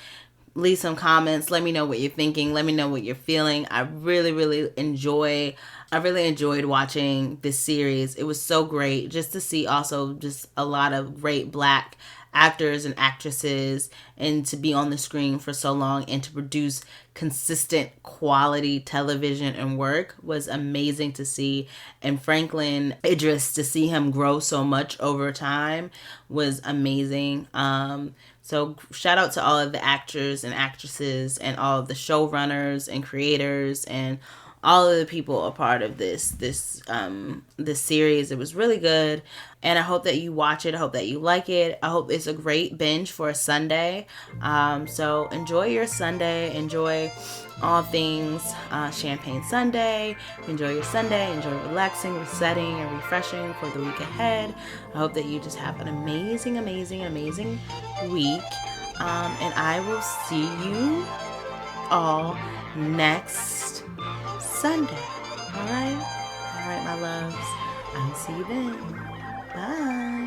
leave some comments. Let me know what you're thinking. Let me know what you're feeling. I really enjoyed watching this series. It was so great just to see also just a lot of great Black actors and actresses, and to be on the screen for so long and to produce consistent quality television and work was amazing to see. And Franklin Idris, to see him grow so much over time was amazing. So shout out to all of the actors and actresses and all of the showrunners and creators and all of the people a part of this series. It was really good, and I hope that you watch it. I hope that you like it. I hope it's a great binge for a Sunday. So enjoy your Sunday. Enjoy all things Champagne Sunday. Enjoy your Sunday. Enjoy relaxing, resetting, and refreshing for the week ahead. I hope that you just have an amazing week. And I will see you all next Sunday. All right, my loves. I'll see you then. Bye.